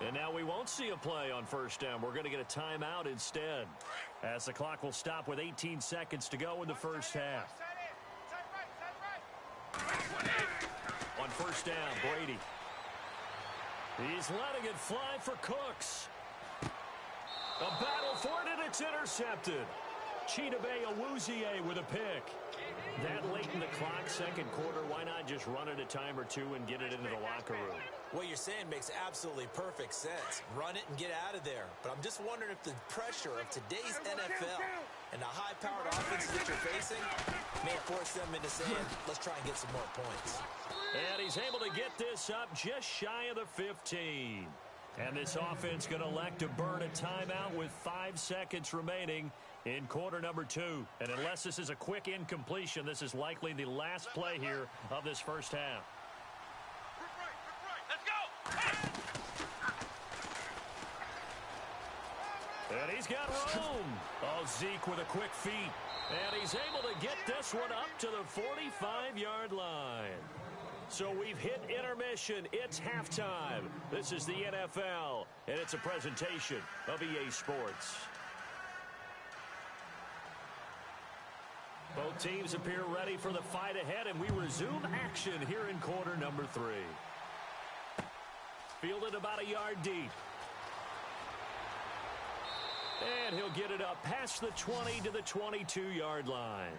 And now we won't see a play on first down. We're going to get a timeout instead, as the clock will stop with 18 seconds to go in the first half. On first down, Brady. He's letting it fly for Cooks. A battle for it, and it's intercepted. Chidobe Awuzie with a pick. That late in the clock, second quarter, why not just run it a time or two and get it into the locker room? What you're saying makes absolutely perfect sense. Run it and get out of there. But I'm just wondering if the pressure of today's NFL and the high-powered offenses that you're facing may force them into saying, let's try and get some more points. And he's able to get this up just shy of the 15. And this offense going to elect to burn a timeout with 5 seconds remaining in quarter number 2. And unless this is a quick incompletion, this is likely the last play here of this first half. Let's go! And he's got room. Oh, Zeke with a quick feet. And he's able to get this one up to the 45-yard line. So we've hit intermission. It's halftime. This is the NFL, and it's a presentation of EA Sports. Both teams appear ready for the fight ahead, and we resume action here in quarter number 3. Fielded about a yard deep. And he'll get it up past the 20 to the 22-yard line.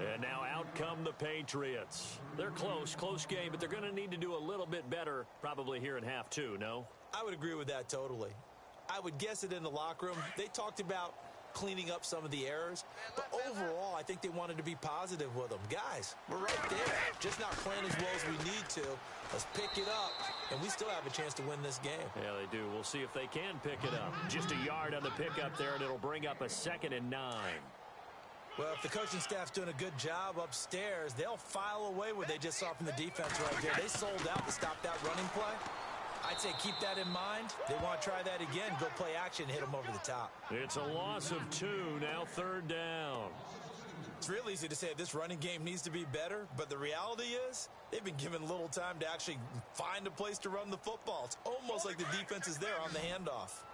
And now out come the Patriots. They're close game, but they're going to need to do a little bit better probably here in half 2, no? I would agree with that totally. I would guess it in the locker room. They talked about cleaning up some of the errors, but overall, I think they wanted to be positive with them. Guys, we're right there, just not playing as well as we need to. Let's pick it up, and we still have a chance to win this game. Yeah, they do. We'll see if they can pick it up. Just a yard on the pickup there, and it'll bring up a 2nd and 9. Well, if the coaching staff's doing a good job upstairs, they'll file away what they just saw from the defense right there. They sold out to stop that running play. I'd say keep that in mind. They want to try that again, go play action, hit them over the top. It's a loss of 2, now 3rd down. It's real easy to say this running game needs to be better, but the reality is they've been given little time to actually find a place to run the football. It's almost like the defense is there on the handoff.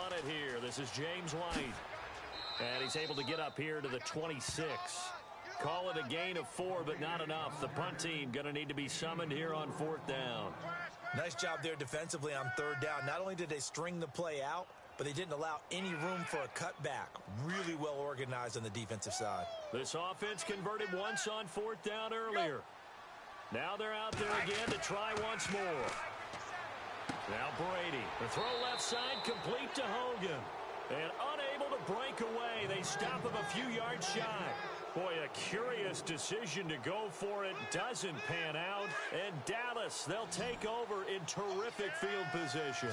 run it here. This is James White. And he's able to get up here to the 26. Call it a gain of 4, but not enough. The punt team going to need to be summoned here on 4th down. Nice job there defensively on 3rd down. Not only did they string the play out, but they didn't allow any room for a cutback. Really well organized on the defensive side. This offense converted once on 4th down earlier. Now they're out there again to try once more. Now Brady. The throw left side complete to Hogan. And unable to break away. They stop him a few yards shy. Boy, a curious decision to go for it. Doesn't pan out. And Dallas, they'll take over in terrific field position.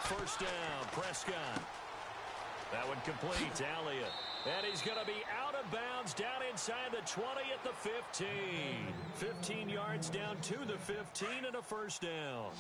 First down, Prescott. That one completes Elliott. And he's going to be out of bounds down inside the 20 at the 15. 15 yards down to the 15 and a first down.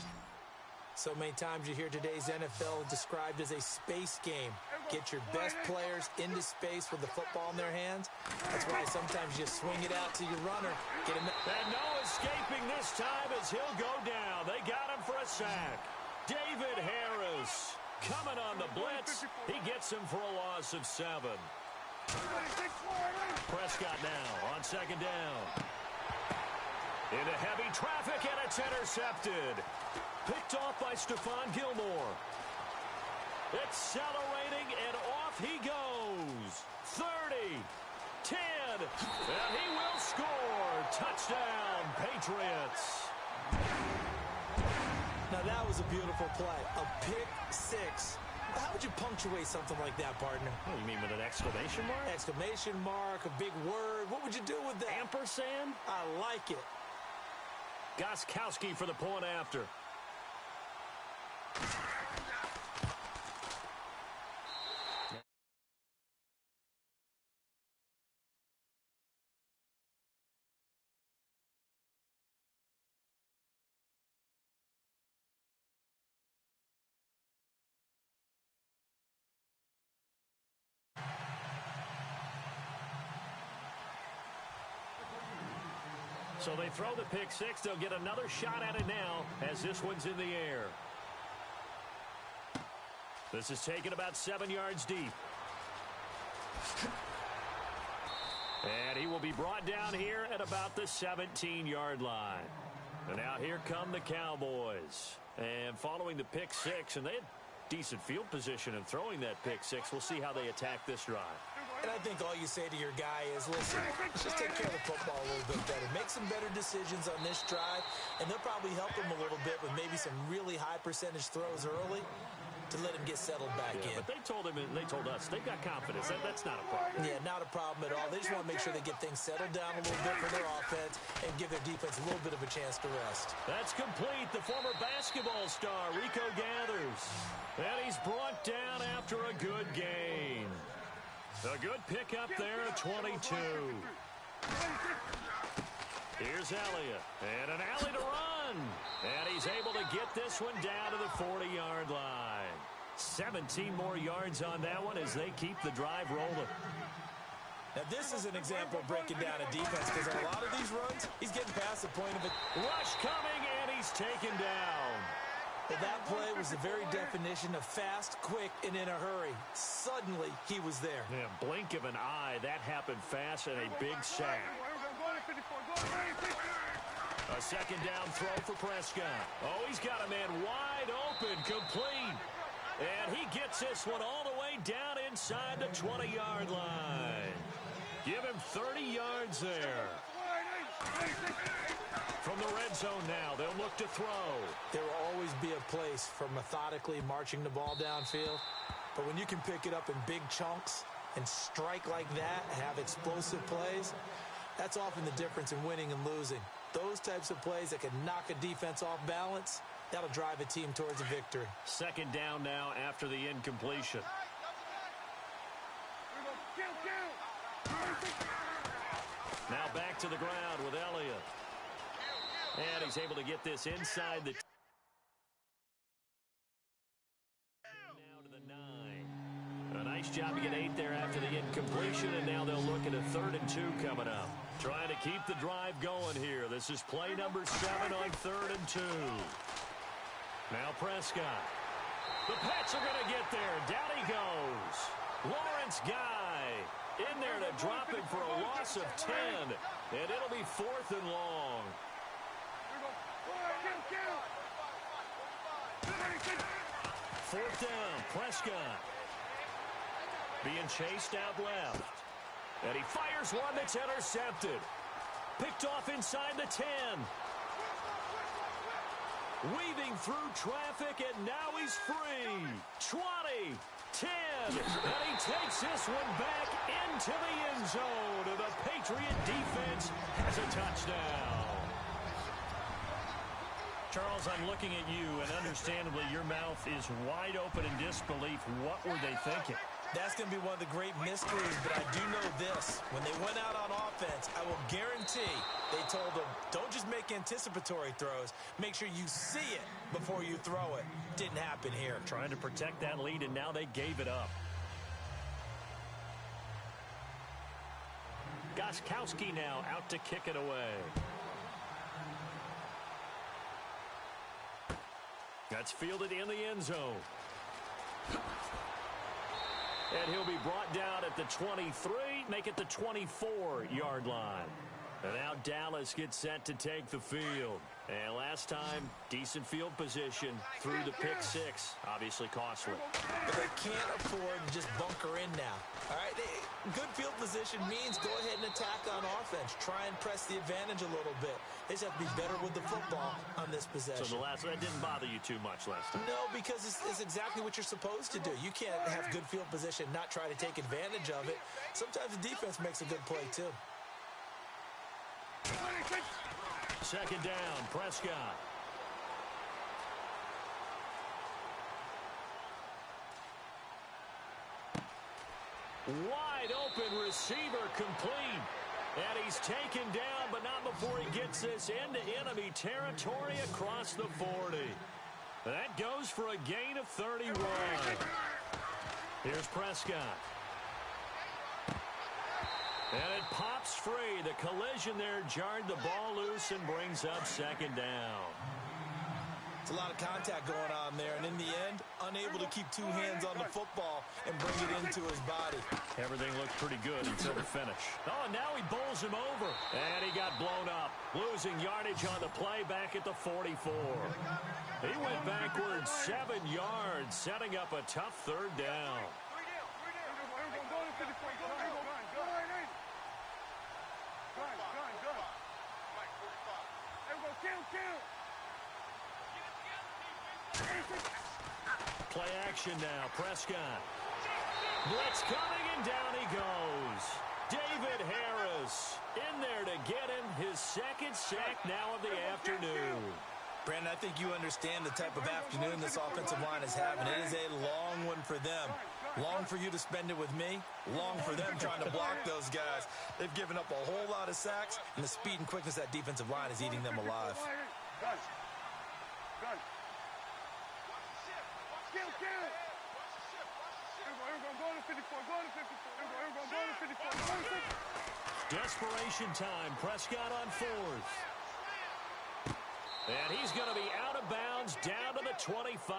So many times you hear today's NFL described as a space game. Get your best players into space with the football in their hands. That's why sometimes you swing it out to your runner. Get him. And no escaping this time as he'll go down. They got him for a sack. David Harris coming on the blitz. He gets him for a loss of 7. Prescott now on 2nd down. Into heavy traffic, and it's intercepted. Picked off by Stephon Gilmore. Accelerating, and off he goes. 30, 10, and he will score. Touchdown, Patriots. Now that was a beautiful play. A pick 6. How would you punctuate something like that, partner? Oh, you mean with an exclamation mark? Exclamation mark, a big word. What would you do with that? Ampersand? I like it. Gostkowski for the point after. So they throw the pick 6. They'll get another shot at it now as this one's in the air. This is taken about 7 yards deep. And he will be brought down here at about the 17-yard line. And now here come the Cowboys. And following the pick 6, and they had decent field position in throwing that pick 6. We'll see how they attack this drive. And I think all you say to your guy is, listen, let's just take care of the football a little bit better. Make some better decisions on this drive, and they'll probably help him a little bit with maybe some really high percentage throws early to let him get settled back in. But they told him, and they told us, they've got confidence. That's not a problem. Yeah, not a problem at all. They just want to make sure they get things settled down a little bit for their offense and give their defense a little bit of a chance to rest. That's complete. The former basketball star, Rico Gathers. And he's brought down after a good gain. A good pickup there at 22. Here's Elliott. And an alley to run. And he's able to get this one down to the 40-yard line. 17 more yards on that one as they keep the drive rolling. Now, this is an example of breaking down a defense because on a lot of these runs, he's getting past the point of it. Rush coming, and he's taken down. Well, that play was the very definition of fast, quick, and in a hurry. Suddenly, he was there. Yeah, blink of an eye. That happened fast and a big sack. A second down throw for Prescott. Oh, he's got a man wide open, complete. And he gets this one all the way down inside the 20-yard line. Give him 30 yards there. From the red zone now, they'll look to throw. There will always be a place for methodically marching the ball downfield. But when you can pick it up in big chunks and strike like that, have explosive plays, that's often the difference in winning and losing. Those types of plays that can knock a defense off balance, that'll drive a team towards a victory. Second down now after the incompletion. Now back to the ground with Elliott. And he's able to get this inside the job to get 8 there after the incompletion, and now they'll look at a 3rd and 2 coming up. Trying to keep the drive going here. This is play number 7 on 3rd and 2. Now Prescott. The Pats are going to get there. Down he goes. Lawrence Guy in there to drop him for a loss of 10. And it'll be 4th and long. 4th down, Prescott. Being chased out left. And he fires one that's intercepted. Picked off inside the 10. Weaving through traffic, and now he's free. 20, 10, and he takes this one back into the end zone. And the Patriot defense has a touchdown. Charles, I'm looking at you, and understandably, your mouth is wide open in disbelief. What were they thinking? That's going to be one of the great mysteries, but I do know this. When they went out on offense, I will guarantee they told them, don't just make anticipatory throws. Make sure you see it before you throw it. Didn't happen here. Trying to protect that lead, and now they gave it up. Gostkowski now out to kick it away. That's fielded in the end zone. And he'll be brought down at the 23, make it the 24-yard line. And now Dallas gets set to take the field. And last time, decent field position through the pick 6. Obviously costly. But they can't afford to just bunker in now. All right, good field position means go ahead and attack on offense. Try and press the advantage a little bit. They just have to be better with the football on this possession. So that didn't bother you too much last time? No, because it's exactly what you're supposed to do. You can't have good field position, not try to take advantage of it. Sometimes the defense makes a good play, too. 2nd down, Prescott. Wide open receiver complete. And he's taken down, but not before he gets this into enemy territory across the 40. That goes for a gain of 31. Here's Prescott. And it pops free. The collision there jarred the ball loose and brings up 2nd down. It's a lot of contact going on there, and in the end, unable to keep 2 hands on the football and bring it into his body. Everything looked pretty good until the finish. Oh, now he bowls him over. And he got blown up, losing yardage on the play back at the 44. He went backwards 7 yards, setting up a tough 3rd down. Play action now, Prescott. Blitz coming, and down he goes. David Harris in there to get him his 2nd sack now of the afternoon. Brandon, I think you understand the type of afternoon this offensive line is having. It is a long one for them. Long for you to spend it with me. Long for them trying to block those guys. They've given up a whole lot of sacks, and the speed and quickness of that defensive line is eating them alive. Desperation time. Prescott on 4th. And he's going to be out of bounds down to the 25.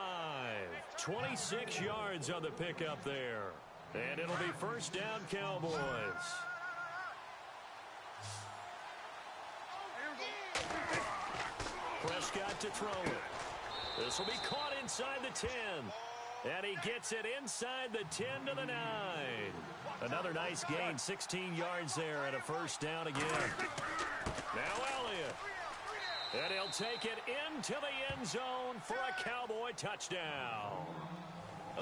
26 yards on the pickup there. And it'll be 1st down, Cowboys. Prescott to throw it. This will be caught inside the 10. And he gets it inside the 10 to the 9. Another nice gain, 16 yards there, and a 1st down again. Now Elliott. And he'll take it into the end zone for a Cowboy touchdown.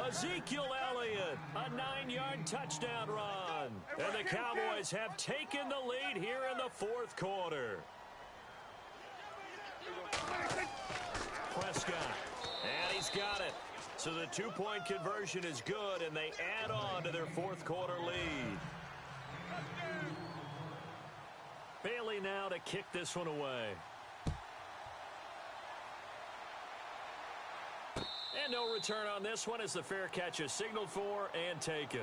Ezekiel Elliott, a 9-yard touchdown run. And the Cowboys have taken the lead here in the 4th quarter. Prescott, and he's got it. So the 2-point conversion is good, and they add on to their 4th quarter lead. Bailey now to kick this one away. And no return on this one as the fair catch is signaled for and taken.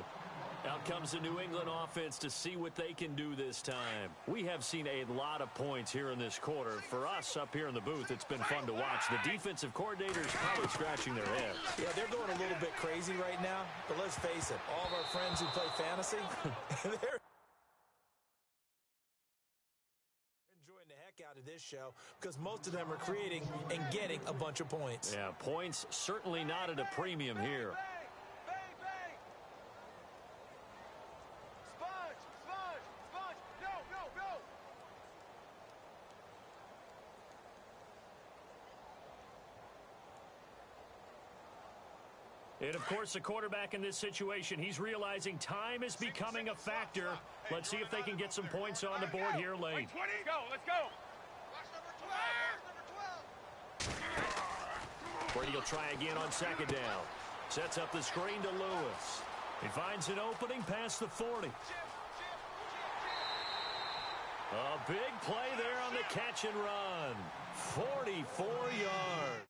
Out comes the New England offense to see what they can do this time. We have seen a lot of points here in this quarter. For us up here in the booth, it's been fun to watch. The defensive coordinators probably scratching their heads. Yeah, they're going a little bit crazy right now. But let's face it, all of our friends who play fantasy, they're enjoying the heck out of this show because most of them are creating and getting a bunch of points. Yeah, points certainly not at a premium here. And, of course, the quarterback in this situation, he's realizing time is becoming a factor. Let's see if they can get some points on the board here late. Let's go. Brady will try again on second down. Sets up the screen to Lewis. He finds an opening past the 40. A big play there on the catch and run. 44 yards.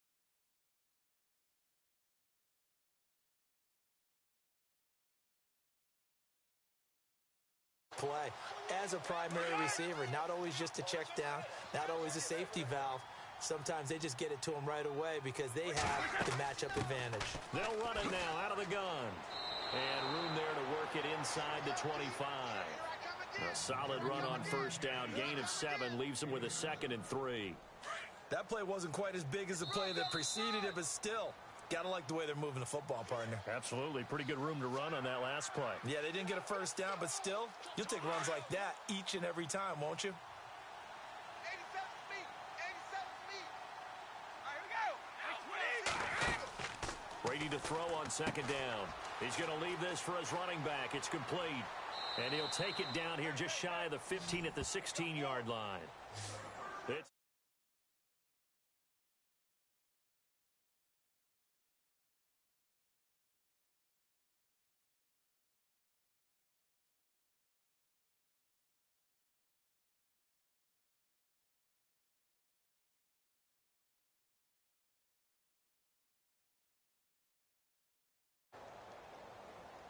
Play as a primary receiver, not always just a check down, not always a safety valve. Sometimes they just get it to them right away because they have the matchup advantage. They'll run it now out of the gun. And room there to work it inside the 25. A solid run on first down. Gain of 7 leaves them with a 2nd and 3. That play wasn't quite as big as the play that preceded it, but still, gotta like the way they're moving the football, partner. Absolutely. Pretty good room to run on that last play. Yeah, they didn't get a first down, but still, you'll take runs like that each and every time, won't you? 87 feet. 87 feet. All right, here we go. Brady to throw on second down. He's going to leave this for his running back. It's complete. And he'll take it down here just shy of the 15 at the 16-yard line. It's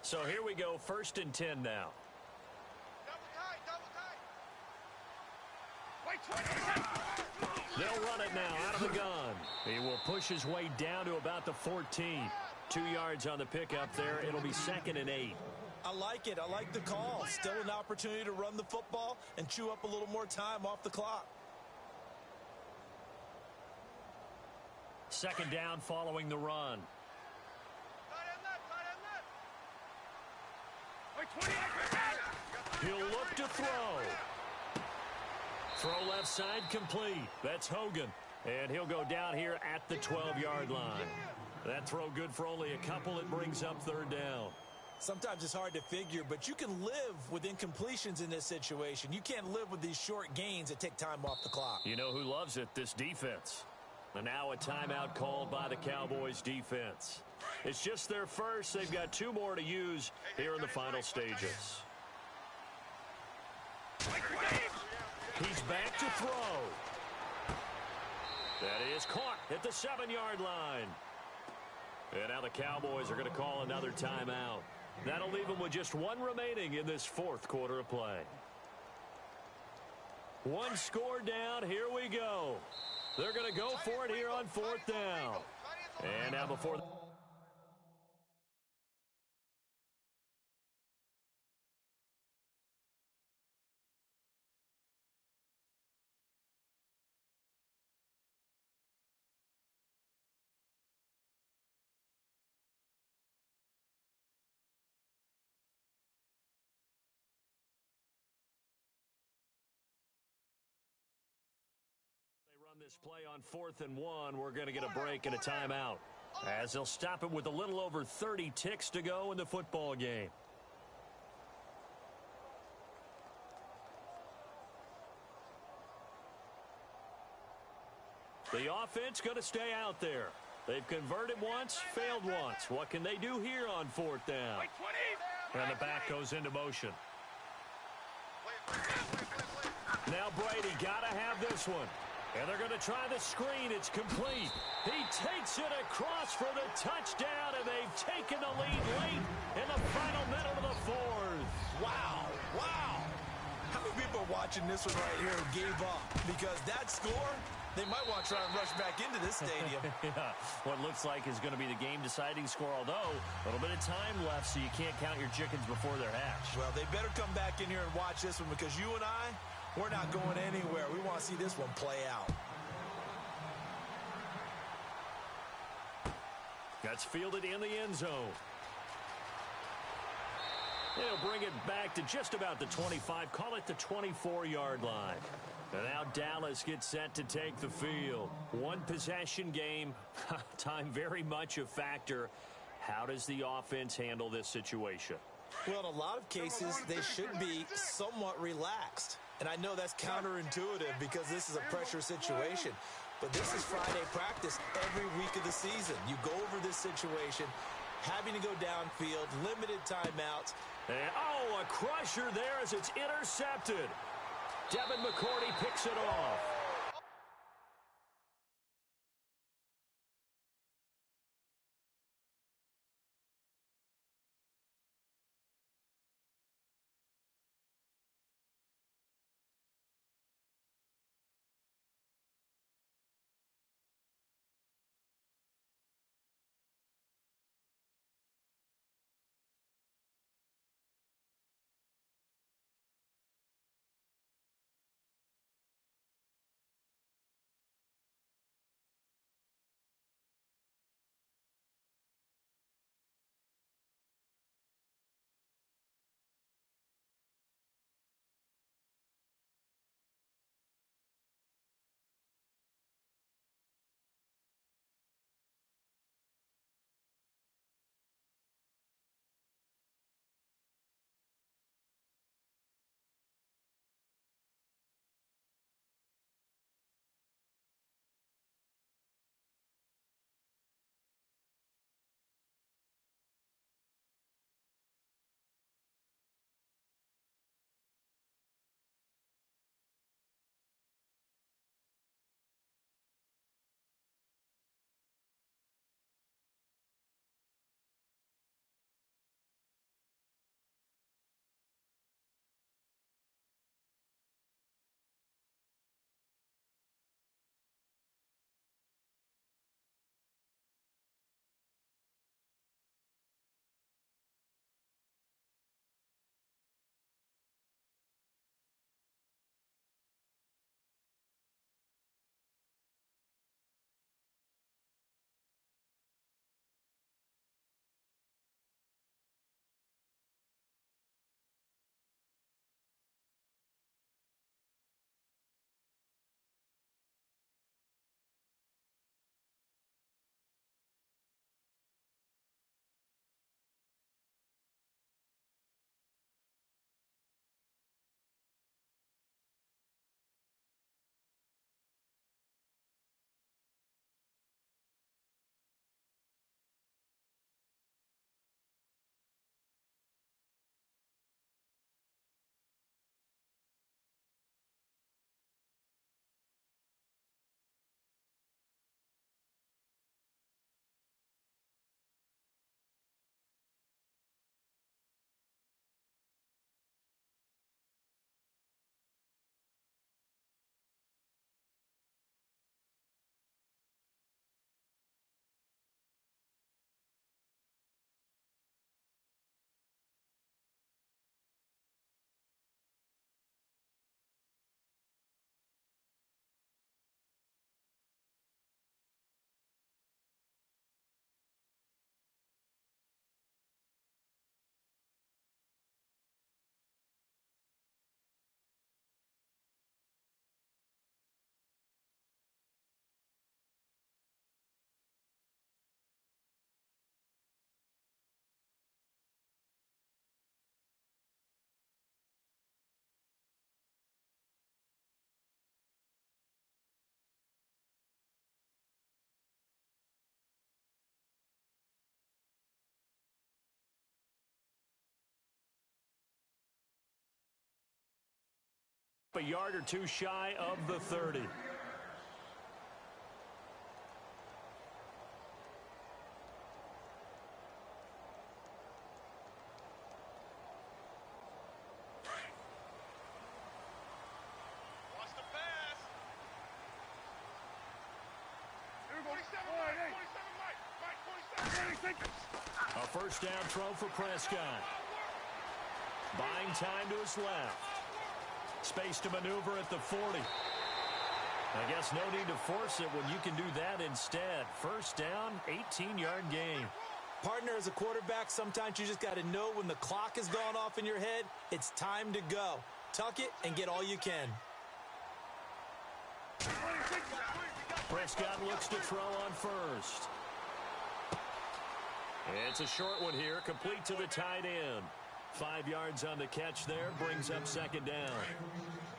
So here we go, 1st and 10 now. Double tight. Wait, 20. They'll run it now out of the gun. He will push his way down to about the 14. 2 yards on the pickup there. It'll be 2nd and 8. I like it. I like the call. Still an opportunity to run the football and chew up a little more time off the clock. 2nd down following the run. He'll look to throw. Throw left side complete. That's Hogan. And he'll go down here at the 12-yard line. That throw good for only a couple. It brings up 3rd down. Sometimes it's hard to figure, but you can live with incompletions in this situation. You can't live with these short gains that take time off the clock. You know who loves it? This defense. And now a timeout called by the Cowboys defense. It's just their first. They've got 2 more to use here in the final stages. He's back to throw. That is caught at the 7-yard line. And now the Cowboys are going to call another timeout. That'll leave them with just 1 remaining in this 4th quarter of play. 1 score down. Here we go. They're going to go for it here on 4th down. And now before the this play on 4th and 1, we're going to get a break and a timeout as they'll stop it with a little over 30 ticks to go in the football game. The offense going to stay out there. They've converted once, failed once. What can they do here on 4th down? And the back goes into motion. Now Brady got to have this one. And they're going to try the screen. It's complete. He takes it across for the touchdown, and they've taken the lead late in the final minute of the fourth. Wow. Wow. How many people are watching this one right here who gave up? Because that score, they might want to try and rush back into this stadium. Yeah, what looks like is going to be the game-deciding score, although a little bit of time left, so you can't count your chickens before they're hatched. Well, they better come back in here and watch this one because you and I, we're not going anywhere. We want to see this one play out. That's fielded in the end zone. They'll bring it back to just about the 25. Call it the 24-yard line. And now Dallas gets set to take the field. One possession game. Time very much a factor. How does the offense handle this situation? Well, in a lot of cases, they should be somewhat relaxed. And I know that's counterintuitive because this is a pressure situation. But this is Friday practice every week of the season. You go over this situation, having to go downfield, limited timeouts. And, a crusher there as it's intercepted. Devin McCourty picks it off. A yard or two shy of the 30. A first down throw for Prescott. Buying time to his left. Space to maneuver at the 40. I guess no need to force it when you can do that instead. First down, 18-yard gain. Partner, as a quarterback, sometimes you just got to know when the clock has gone off in your head, it's time to go. Tuck it and get all you can. Prescott looks to throw on first. It's a short one here, complete to the tight end. 5 yards on the catch there, brings up second down.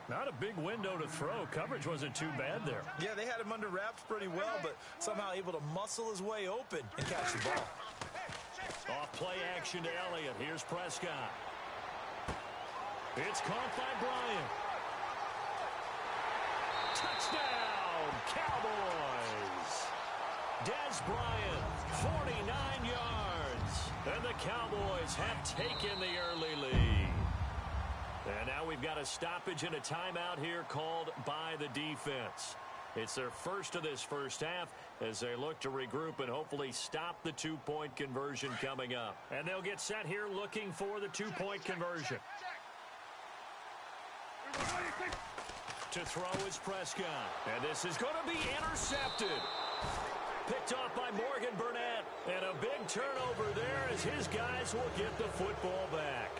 Not a big window to throw. Coverage wasn't too bad there. Yeah, they had him under wraps pretty well, but somehow able to muscle his way open and catch the ball. Off play action to Elliott. Here's Prescott. It's caught by Bryant. Touchdown, Cowboys. Des Bryant, 49 yards. And the Cowboys have taken the early lead. And now we've got a stoppage and a timeout here called by the defense. It's their first of this first half as they look to regroup and hopefully stop the two-point conversion coming up. And they'll get set here looking for the two-point conversion. To throw is Prescott. And this is going to be intercepted. Picked off by Morgan Burnett. And a big turnover there as his guys will get the football back.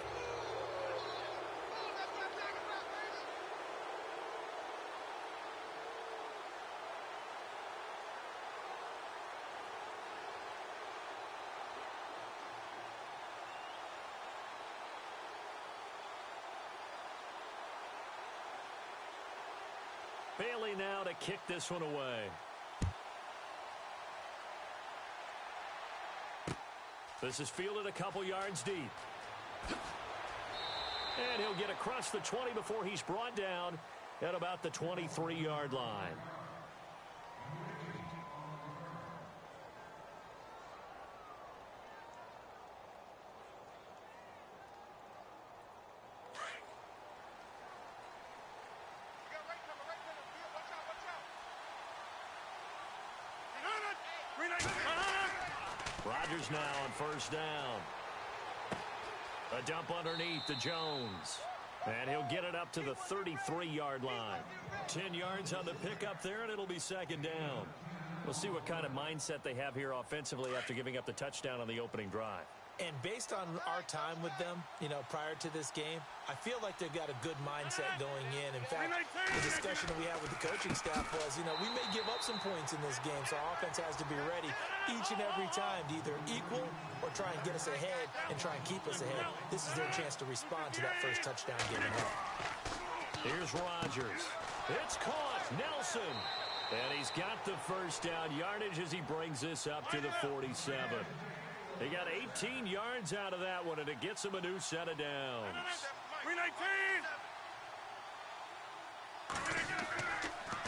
Bailey now to kick this one away. This is fielded a couple yards deep. And he'll get across the 20 before he's brought down at about the 23-yard line. Rodgers now on first down. A dump underneath to Jones. And he'll get it up to the 33-yard line. 10 yards on the pickup there, and it'll be second down. We'll see what kind of mindset they have here offensively after giving up the touchdown on the opening drive. And based on our time with them, prior to this game, I feel like they've got a good mindset going in. In fact, the discussion that we had with the coaching staff was, we may give up some points in this game, so our offense has to be ready each and every time to either equal or try and get us ahead and try and keep us ahead. This is their chance to respond to that first touchdown given up. Here's Rodgers. It's caught. Nelson. And he's got the first down yardage as he brings this up to the 47. He got 18 yards out of that one, and it gets him a new set of downs.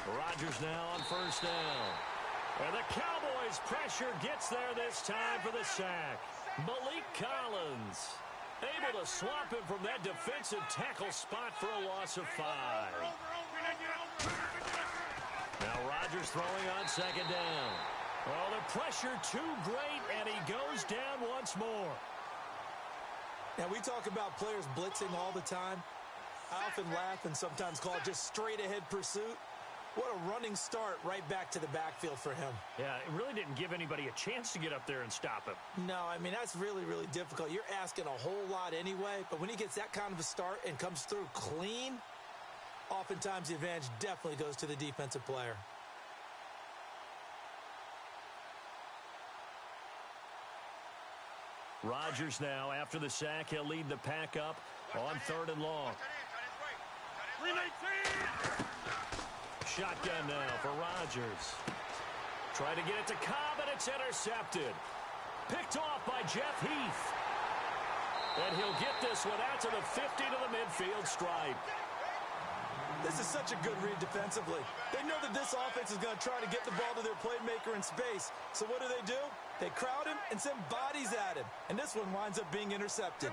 Rodgers now on first down. And the Cowboys' pressure gets there this time for the sack. Malik Collins able to swap him from that defensive tackle spot for a loss of 5. Now Rodgers throwing on second down. Oh, the pressure too great, and he goes down once more. Now, we talk about players blitzing all the time. I often laugh and sometimes call it just straight-ahead pursuit. What a running start right back to the backfield for him. Yeah, it really didn't give anybody a chance to get up there and stop him. No, that's really, really difficult. You're asking a whole lot anyway, but when he gets that kind of a start and comes through clean, oftentimes the advantage definitely goes to the defensive player. Rodgers now, after the sack, he'll lead the pack up on 3rd and long. Shotgun now for Rodgers. Trying to get it to Cobb, and it's intercepted. Picked off by Jeff Heath. And he'll get this one out to the 50 to the midfield stripe. This is such a good read defensively. They know that this offense is going to try to get the ball to their playmaker in space. So what do? They crowd him and send bodies at him. And this one winds up being intercepted.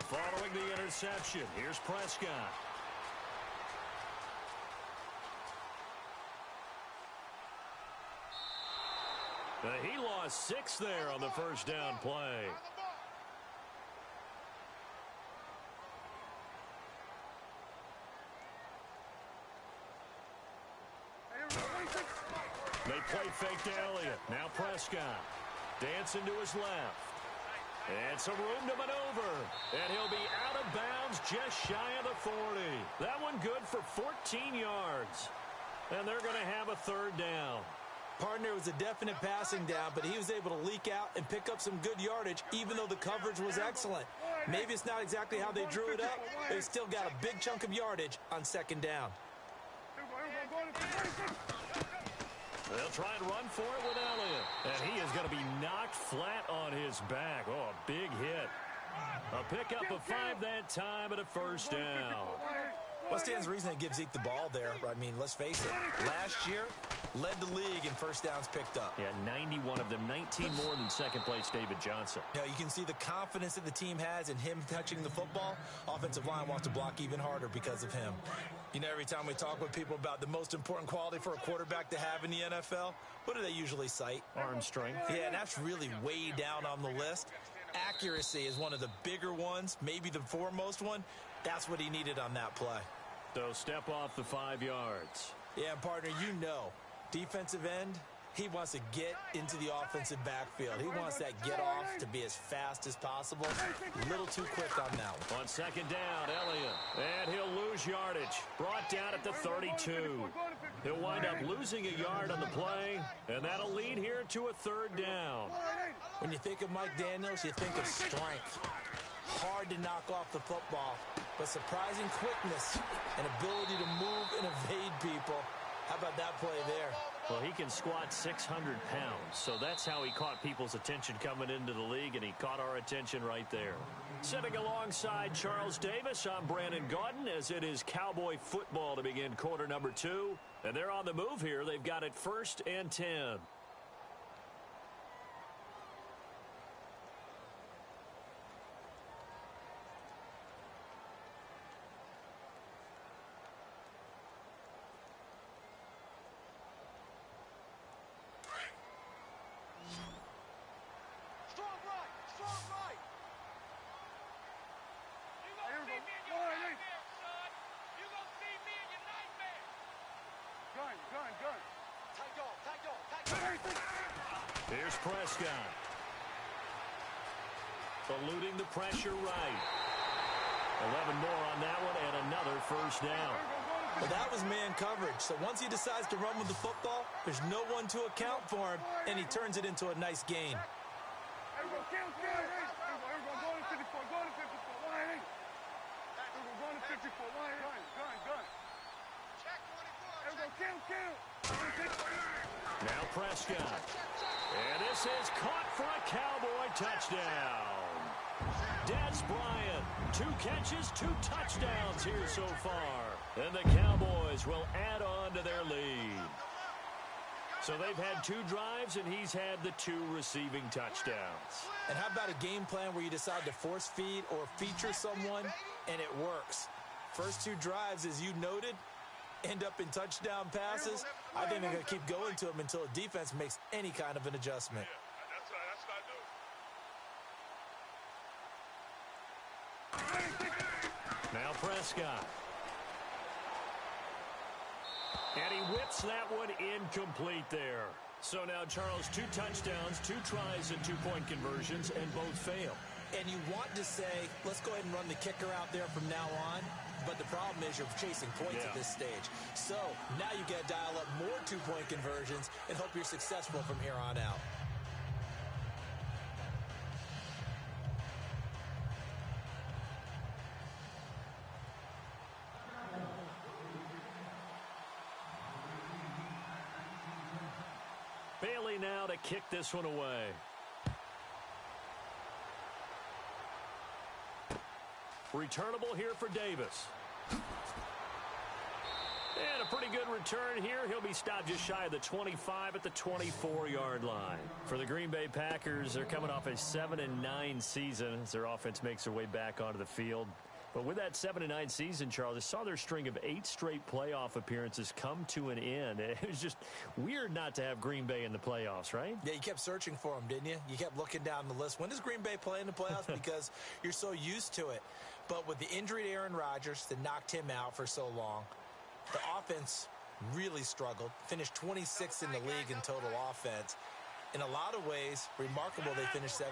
Following the interception, here's Prescott. He lost 6 there on the first down play. They play fake to Elliott. Now Prescott. Dancing to his left. And some room to maneuver. And he'll be out of bounds just shy of the 40. That one good for 14 yards. And they're going to have a third down. Partner, it was a definite passing down, but he was able to leak out and pick up some good yardage, even though the coverage was excellent. Maybe it's not exactly how they drew it up, but they still got a big chunk of yardage on second down. They'll try and run for it with Elliott. And he is going to be knocked flat on his back. Oh, a big hit. A pickup of 5 that time and a first down. What stands to reason they give Zeke the ball there? I mean, let's face it. Last year, led the league in first downs picked up. Yeah, 91 of them, 19 more than second place David Johnson. You know, you can see the confidence that the team has in him touching the football. Offensive line wants to block even harder because of him. You know, every time we talk with people about the most important quality for a quarterback to have in the NFL, what do they usually cite? Arm strength. Yeah, and that's really way down on the list. Accuracy is one of the bigger ones, maybe the foremost one. That's what he needed on that play. So step off the 5 yards. Yeah, partner, you know, defensive end, he wants to get into the offensive backfield. He wants that get off to be as fast as possible. A little too quick on that one. On second down, Elliott. And he'll lose yardage. Brought down at the 32. He'll wind up losing a yard on the play, and that'll lead here to a third down. When you think of Mike Daniels, you think of strength. Hard to knock off the football, but surprising quickness and ability to move and evade people. How about that play there? Well, he can squat 600 pounds, so that's how he caught people's attention coming into the league, and he caught our attention right there. Sitting alongside Charles Davis, I'm Brandon Gaudin, as it is Cowboy football to begin quarter number 2. And they're on the move here. They've got it 1st and 10. Here's Prescott. Eluding the pressure right. 11 more on that one and another first down. Well, that was man coverage. So once he decides to run with the football, there's no one to account for him, and he turns it into a nice gain. Now Prescott. And this is caught for a Cowboy touchdown. Des Bryant, 2 catches, 2 touchdowns here so far. And the Cowboys will add on to their lead. So they've had 2 drives, and he's had the 2 receiving touchdowns. And how about a game plan where you decide to force feed or feature someone, and it works? First 2 drives, as you noted, end up in touchdown passes. I think they're going to keep going to them until the defense makes any kind of an adjustment. Now Prescott. And he whips that one incomplete there. So now, Charles, 2 touchdowns, 2 tries and 2-point conversions, and both fail. And you want to say, let's go ahead and run the kicker out there from now on. But the problem is you're chasing points at this stage. So now you got to dial up more 2-point conversions and hope you're successful from here on out. Bailey now to kick this one away. Returnable here for Davis. And a pretty good return here. He'll be stopped just shy of the 25 at the 24-yard line. For the Green Bay Packers, they're coming off a 7-9 season as their offense makes their way back onto the field. But with that 7-9 season, Charles, I saw their string of 8 straight playoff appearances come to an end. It was just weird not to have Green Bay in the playoffs, right? Yeah, you kept searching for them, didn't you? You kept looking down the list. When does Green Bay play in the playoffs? Because you're so used to it. But with the injury to Aaron Rodgers that knocked him out for so long, the offense really struggled. Finished 26th in the league in total offense. In a lot of ways, remarkable they finished 7-9.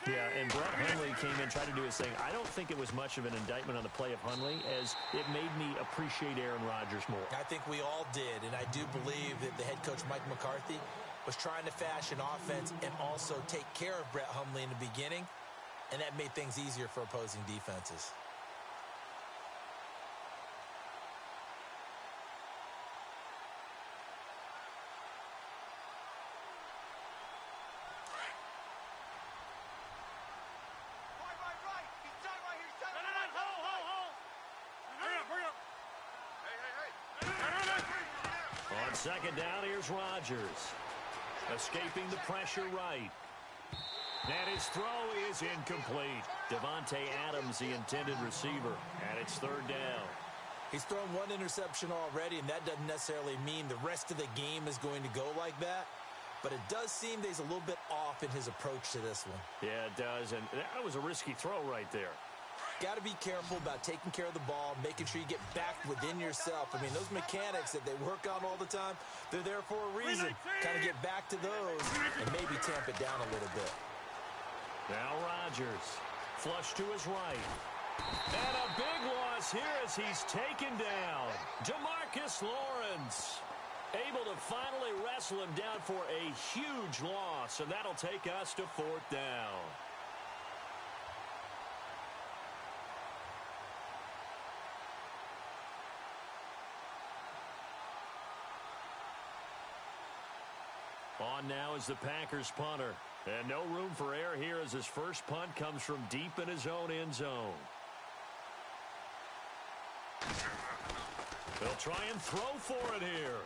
Yeah, and Brett Hundley came in, tried to do his thing. I don't think it was much of an indictment on the play of Hundley, as it made me appreciate Aaron Rodgers more. I think we all did, and I do believe that the head coach, Mike McCarthy, was trying to fashion offense and also take care of Brett Hundley in the beginning, and that made things easier for opposing defenses. Second down, here's Rodgers. Escaping the pressure right. And his throw is incomplete. Devontae Adams, the intended receiver, and it's third down. He's thrown one interception already, and that doesn't necessarily mean the rest of the game is going to go like that. But it does seem that he's a little bit off in his approach to this one. Yeah, it does, and that was a risky throw right there. Got to be careful about taking care of the ball, making sure you get back within yourself. I mean, those mechanics that they work on all the time, they're there for a reason. Kind of get back to those and maybe tamp it down a little bit. Now Rodgers, flush to his right. And a big loss here as he's taken down. DeMarcus Lawrence able to finally wrestle him down for a huge loss, and that'll take us to fourth down. On now is the Packers punter. And no room for error here as his first punt comes from deep in his own end zone. They'll try and throw for it here.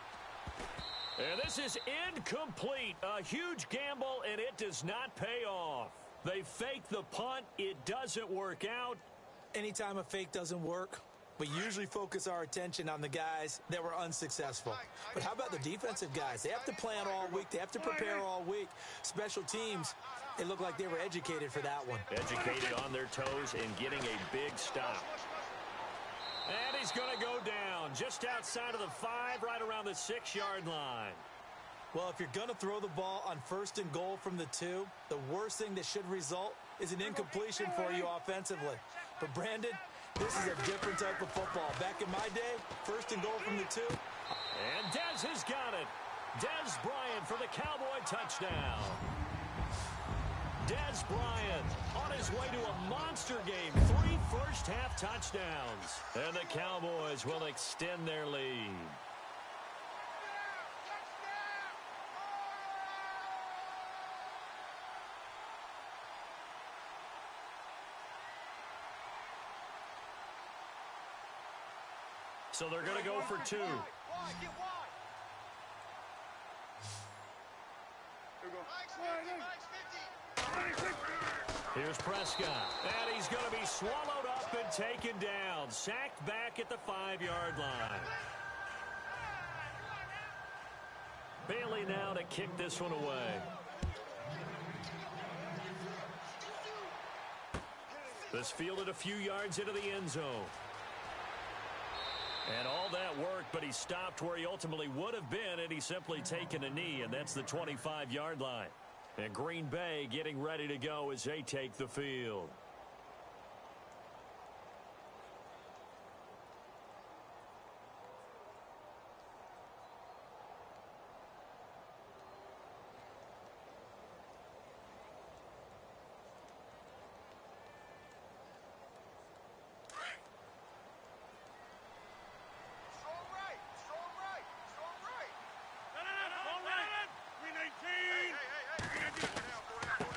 And this is incomplete. A huge gamble, and it does not pay off. They fake the punt. It doesn't work out. Anytime a fake doesn't work, we usually focus our attention on the guys that were unsuccessful. But how about the defensive guys? They have to plan all week. They have to prepare all week. Special teams, it looked like they were educated for that one. Educated on their toes and getting a big stop. And he's going to go down just outside of the 5, right around the 6-yard line. Well, if you're going to throw the ball on 1st and goal from the 2, the worst thing that should result is an incompletion for you offensively. But, Brandon, this is a different type of football. Back in my day, 1st and goal from the 2. And Dez has got it. Dez Bryant for the Cowboy touchdown. Dez Bryant on his way to a monster game. 3 first-half touchdowns. And the Cowboys will extend their lead. So they're going to go for 2. Here's Prescott. And he's going to be swallowed up and taken down. Sacked back at the 5-yard line. Bailey now to kick this one away. This fielded a few yards into the end zone. And all that worked, but he stopped where he ultimately would have been, and he's simply taken a knee, and that's the 25-yard line. And Green Bay getting ready to go as they take the field.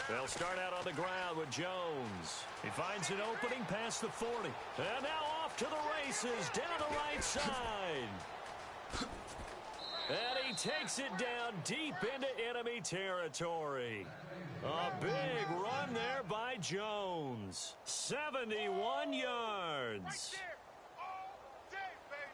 They'll start out on the ground with Jones. He finds an opening past the 40. And now off to the races down the right side. And he takes it down deep into enemy territory. A big run there by Jones. 71 yards. Downs. All day, baby.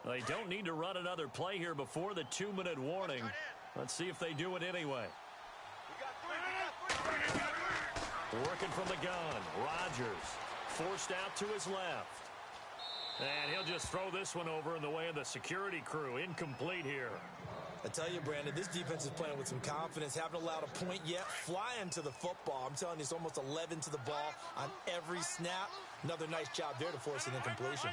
They don't need to run another play here before the 2-minute warning. Let's see if they do it anyway. Working from the gun, Rodgers forced out to his left. And he'll just throw this one over in the way of the security crew. Incomplete here. I tell you, Brandon, this defense is playing with some confidence. Haven't allowed a point yet. Flying to the football. I'm telling you, it's almost 11 to the ball on every snap. Another nice job there to force an incompletion.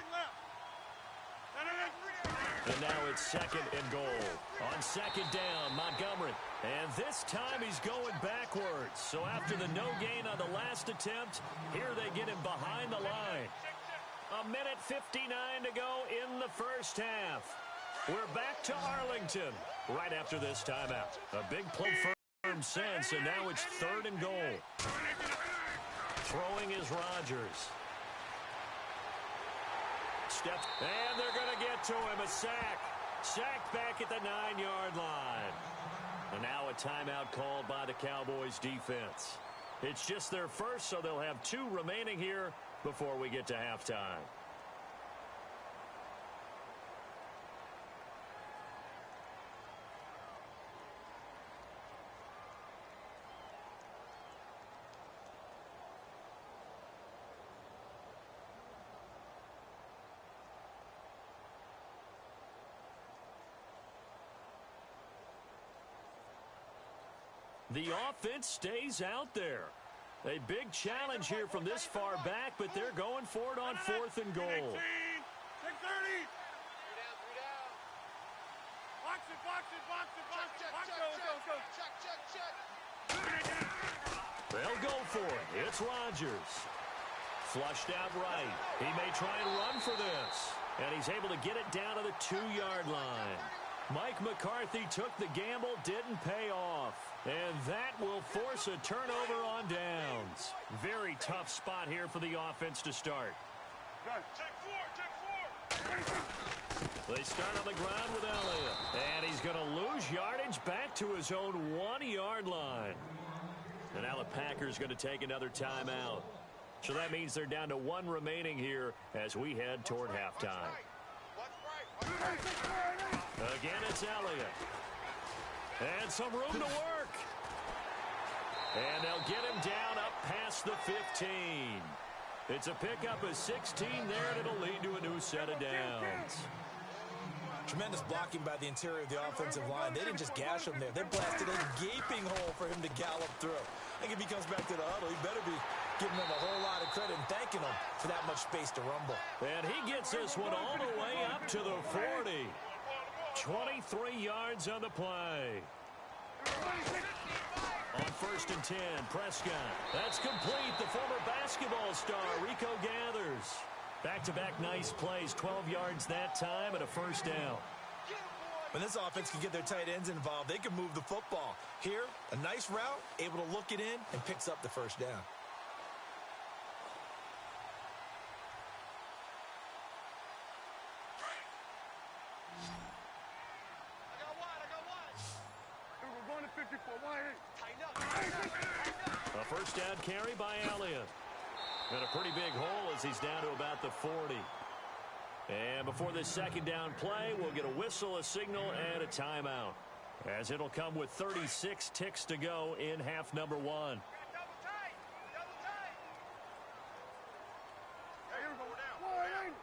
And now it's 2nd and goal. On 2nd down, Montgomery. And this time he's going backwards. So after the no gain on the last attempt, here they get him behind the line. 1:59 to go in the first half. We're back to Arlington right after this timeout. A big play firm sense, and now it's 3rd and goal. Throwing is Rodgers. Steps, and they're going to get to him. A sack. Sacked back at the 9-yard line. And now a timeout called by the Cowboys defense. It's just their first, so they'll have 2 remaining here before we get to halftime. The offense stays out there. A big challenge here from this far back, but they're going for it on 4th and goal. 6:30. 3 down. Box it. Go. They'll go for it. It's Rodgers. Flushed out right. He may try and run for this. And he's able to get it down to the 2-yard line. Mike McCarthy took the gamble, didn't pay off. And that will force a turnover on downs. Very tough spot here for the offense to start. Take 4. They start on the ground with Elliott. And he's going to lose yardage back to his own 1-yard line. And now the Packers going to take another timeout. So that means they're down to 1 remaining here as we head toward halftime. Again, it's Elliott. And some room to work. And they'll get him down up past the 15. It's a pickup of 16 there, and it'll lead to a new set of downs. Tremendous blocking by the interior of the offensive line. They didn't just gash him there. They blasted a gaping hole for him to gallop through. I think if he comes back to the huddle, he better be giving them a whole lot of credit and thanking them for that much space to rumble. And he gets this one all the way up to the 40. 23 yards on the play. On 1st and 10, Prescott. That's complete. The former basketball star, Rico Gathers. Back-to-back nice plays, 12 yards that time and a 1st down. When this offense can get their tight ends involved, they can move the football. Here, a nice route, able to look it in, and picks up the 1st down. We're going to 54. A 1st down carry by Elliott. And a pretty big hole as he's down to about the 40. And before this 2nd down play, we'll get a whistle, a signal, and a timeout. As it'll come with 36 ticks to go in half number 1. Double tight. Hey, here we go. We're down.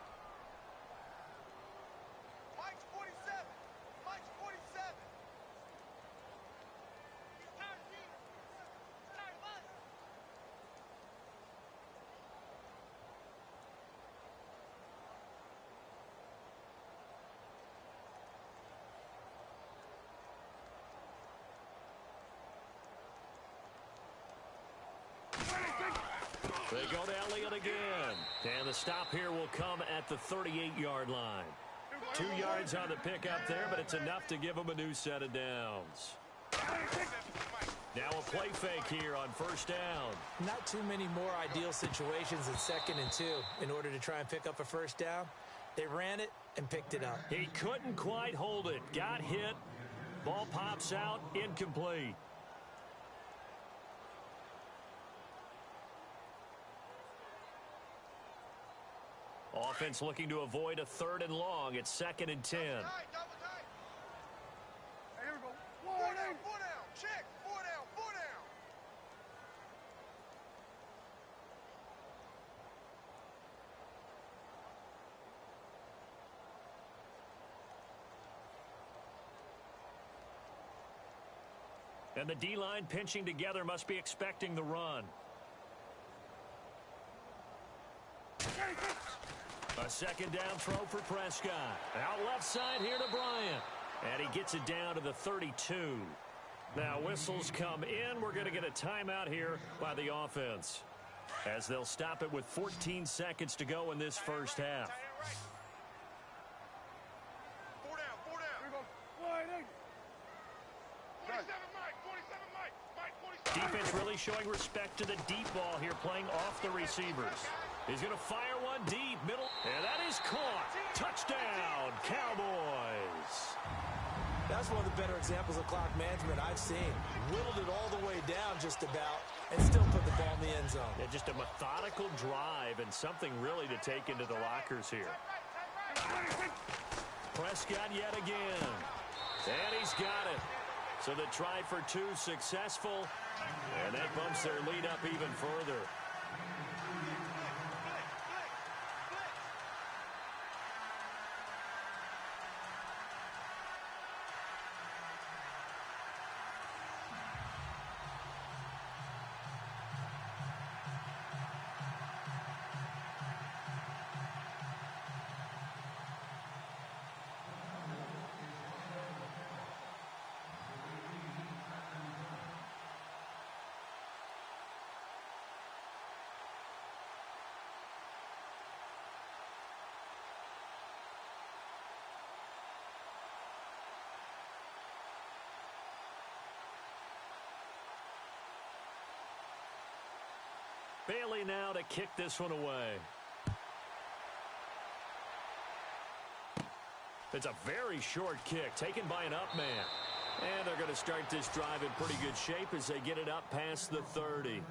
Mike's 47. Mike's 47. He's tired, Steve. Tired, Mike. They go to Elliott again. And the stop here will come at the 38-yard line. 2 yards on the pickup there, but it's enough to give them a new set of downs. Now a play fake here on first down. Not too many more ideal situations in 2nd and 2 in order to try and pick up a first down. They ran it and picked it up. He couldn't quite hold it. Got hit. Ball pops out. Incomplete. Offense looking to avoid a 3rd and long. It's 2nd and 10. Hey, here we go. 4 down. Check. 4 down. And the D-line pinching together must be expecting the run. A 2nd down throw for Prescott. Out left side here to Bryant. And he gets it down to the 32. Now whistles come in. We're going to get a timeout here by the offense, as they'll stop it with 14 seconds to go in this first half. 4 down. Here we go. 47 Mike. 47. Defense really showing respect to the deep ball here, playing off the receivers. He's going to fire one deep, middle, and that is caught. Touchdown, Cowboys. That's one of the better examples of clock management I've seen. Whittled it all the way down just about and still put the ball in the end zone. Yeah, just a methodical drive and something really to take into the lockers here. Prescott yet again. And he's got it. So the try for 2 successful, and that bumps their lead up even further. Bailey now to kick this one away. It's a very short kick taken by an up man. And they're going to start this drive in pretty good shape as they get it up past the 30.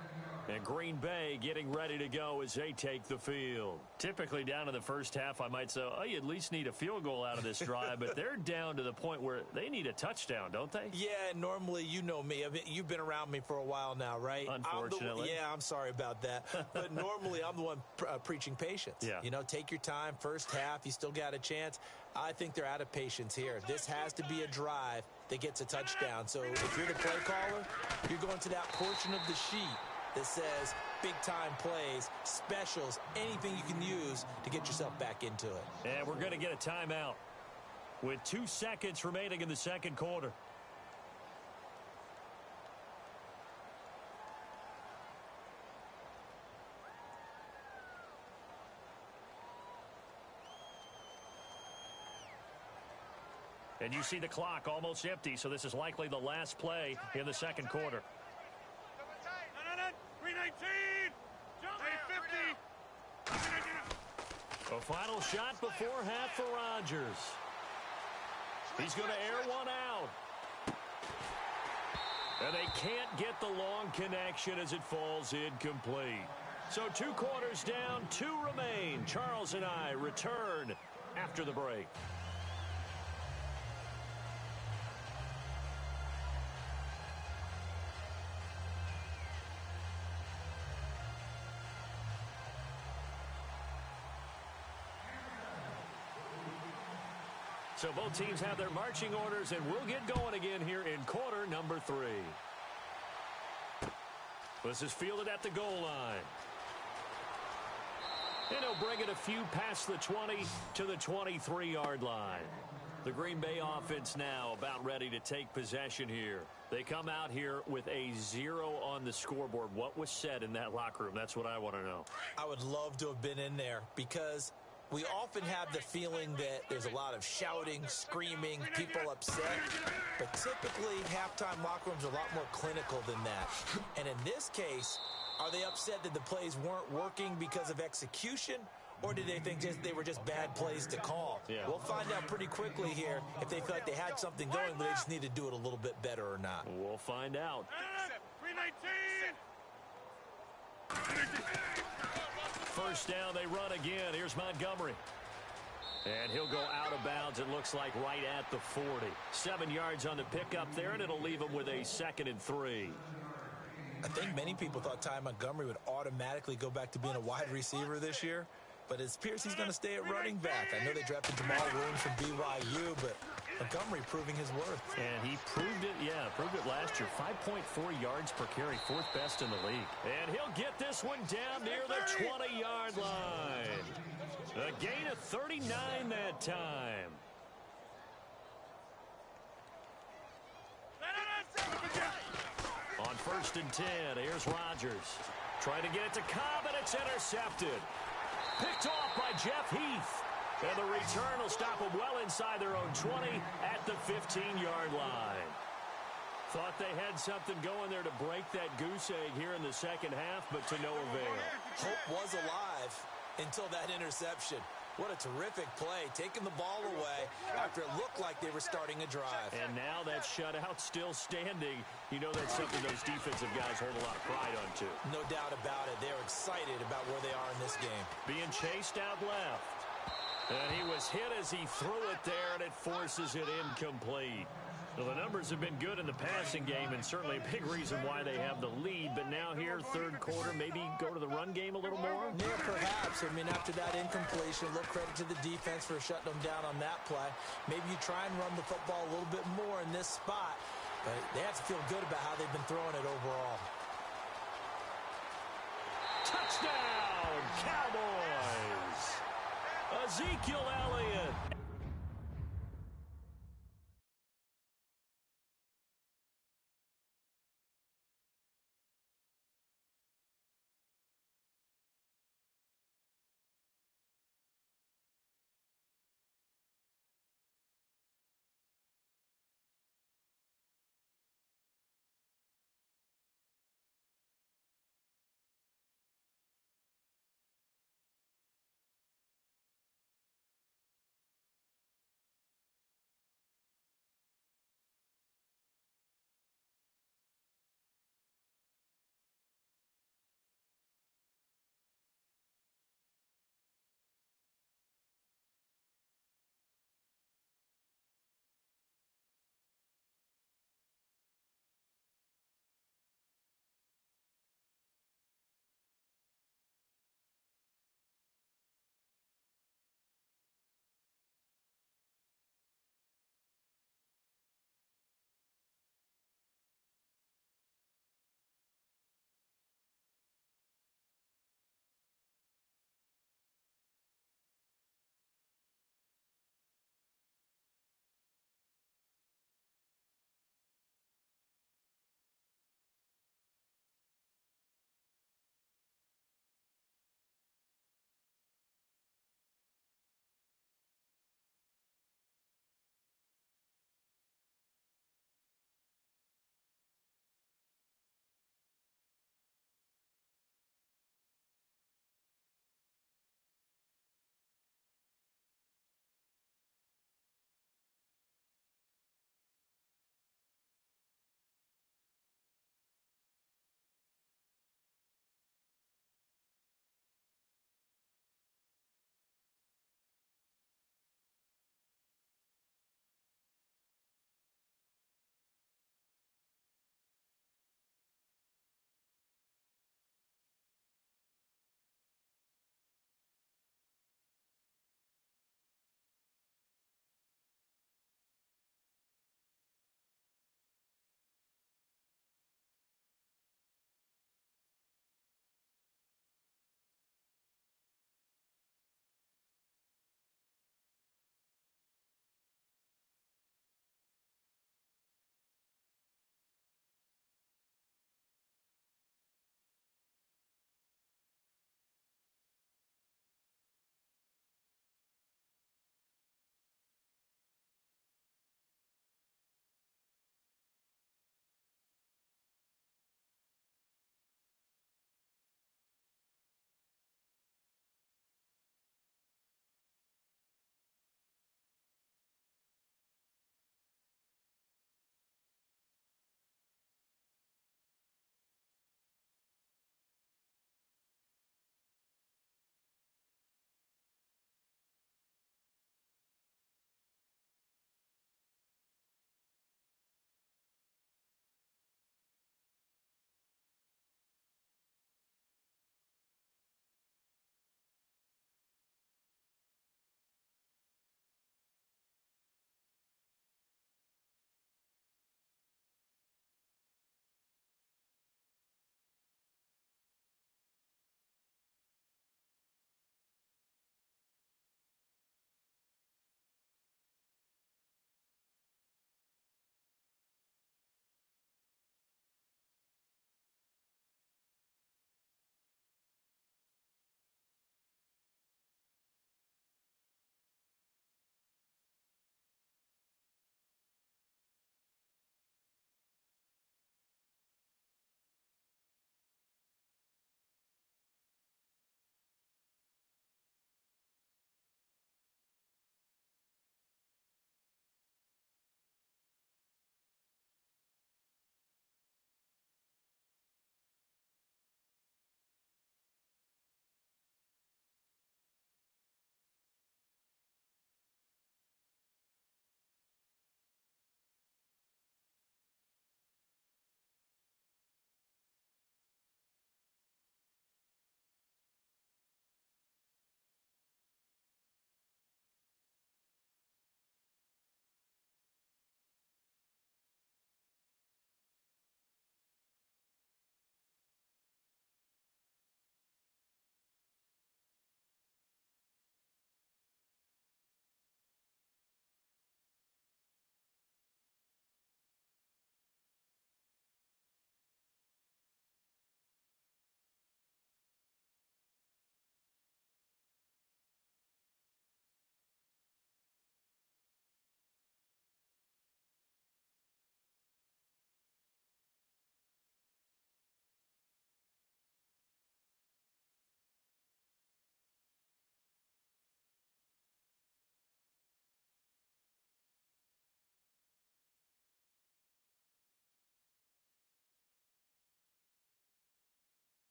And Green Bay getting ready to go as they take the field. Typically down in the first half, I might say, oh, you at least need a field goal out of this drive. But they're down to the point where they need a touchdown, don't they? Yeah, normally, you know me. I mean, you've been around me for a while now, right? Unfortunately. I'm sorry about that. But normally, I'm the one preaching patience. Yeah. You know, take your time. First half, you still got a chance. I think they're out of patience here. This has to be a drive that gets a touchdown. So if you're the play caller, you're going to that portion of the sheet that says big-time plays, specials, anything you can use to get yourself back into it. And we're going to get a timeout with 2 seconds remaining in the second quarter. And you see the clock almost empty, so this is likely the last play in the second quarter. 319. 850. A final shot before half for Rodgers. He's going to air one out. And they can't get the long connection as it falls incomplete. So 2 quarters down, 2 remain. Charles and I return after the break. So both teams have their marching orders, and we'll get going again here in quarter number 3. This is fielded at the goal line. And he'll bring it a few past the 20 to the 23-yard line. The Green Bay offense now about ready to take possession here. They come out here with a 0 on the scoreboard. What was said in that locker room? That's what I want to know. I would love to have been in there because we often have the feeling that there's a lot of shouting, screaming, people upset. But typically, halftime locker rooms are a lot more clinical than that. And in this case, are they upset that the plays weren't working because of execution? Or did they think they were just bad plays to call? Yeah. We'll find out pretty quickly here if they feel like they had something going, but they just need to do it a little bit better or not. We'll find out. 319. First down, they run again. Here's Montgomery. And he'll go out of bounds, it looks like, right at the 40. 7 yards on the pickup there, and it'll leave him with a 2nd and 3. I think many people thought Ty Montgomery would automatically go back to being a wide receiver this year, but it appears he's going to stay at running back. I know they drafted Jamal Williams from BYU, but Montgomery proving his worth. And he proved it, proved it last year. 5.4 yards per carry, 4th best in the league. And he'll get this one down near the 20-yard line. A gain of 39 that time. On 1st and 10, here's Rodgers. Trying to get it to Cobb, and it's intercepted. Picked off by Jeff Heath. And the return will stop them well inside their own 20 at the 15-yard line. Thought they had something going there to break that goose egg here in the second half, but to no avail. Hope was alive until that interception. What a terrific play, taking the ball away after it looked like they were starting a drive. And now that shutout still standing. You know that's something those defensive guys hold a lot of pride on, too. No doubt about it. They're excited about where they are in this game. Being chased out left. And he was hit as he threw it there, and it forces it incomplete. Well, the numbers have been good in the passing game, and certainly a big reason why they have the lead. But now here, 3rd quarter, maybe go to the run game a little more? Yeah, perhaps. I mean, after that incompletion, a little credit to the defense for shutting them down on that play. Maybe you try and run the football a little bit more in this spot. But they have to feel good about how they've been throwing it overall. Touchdown, Cowboys! Ezekiel Elliott.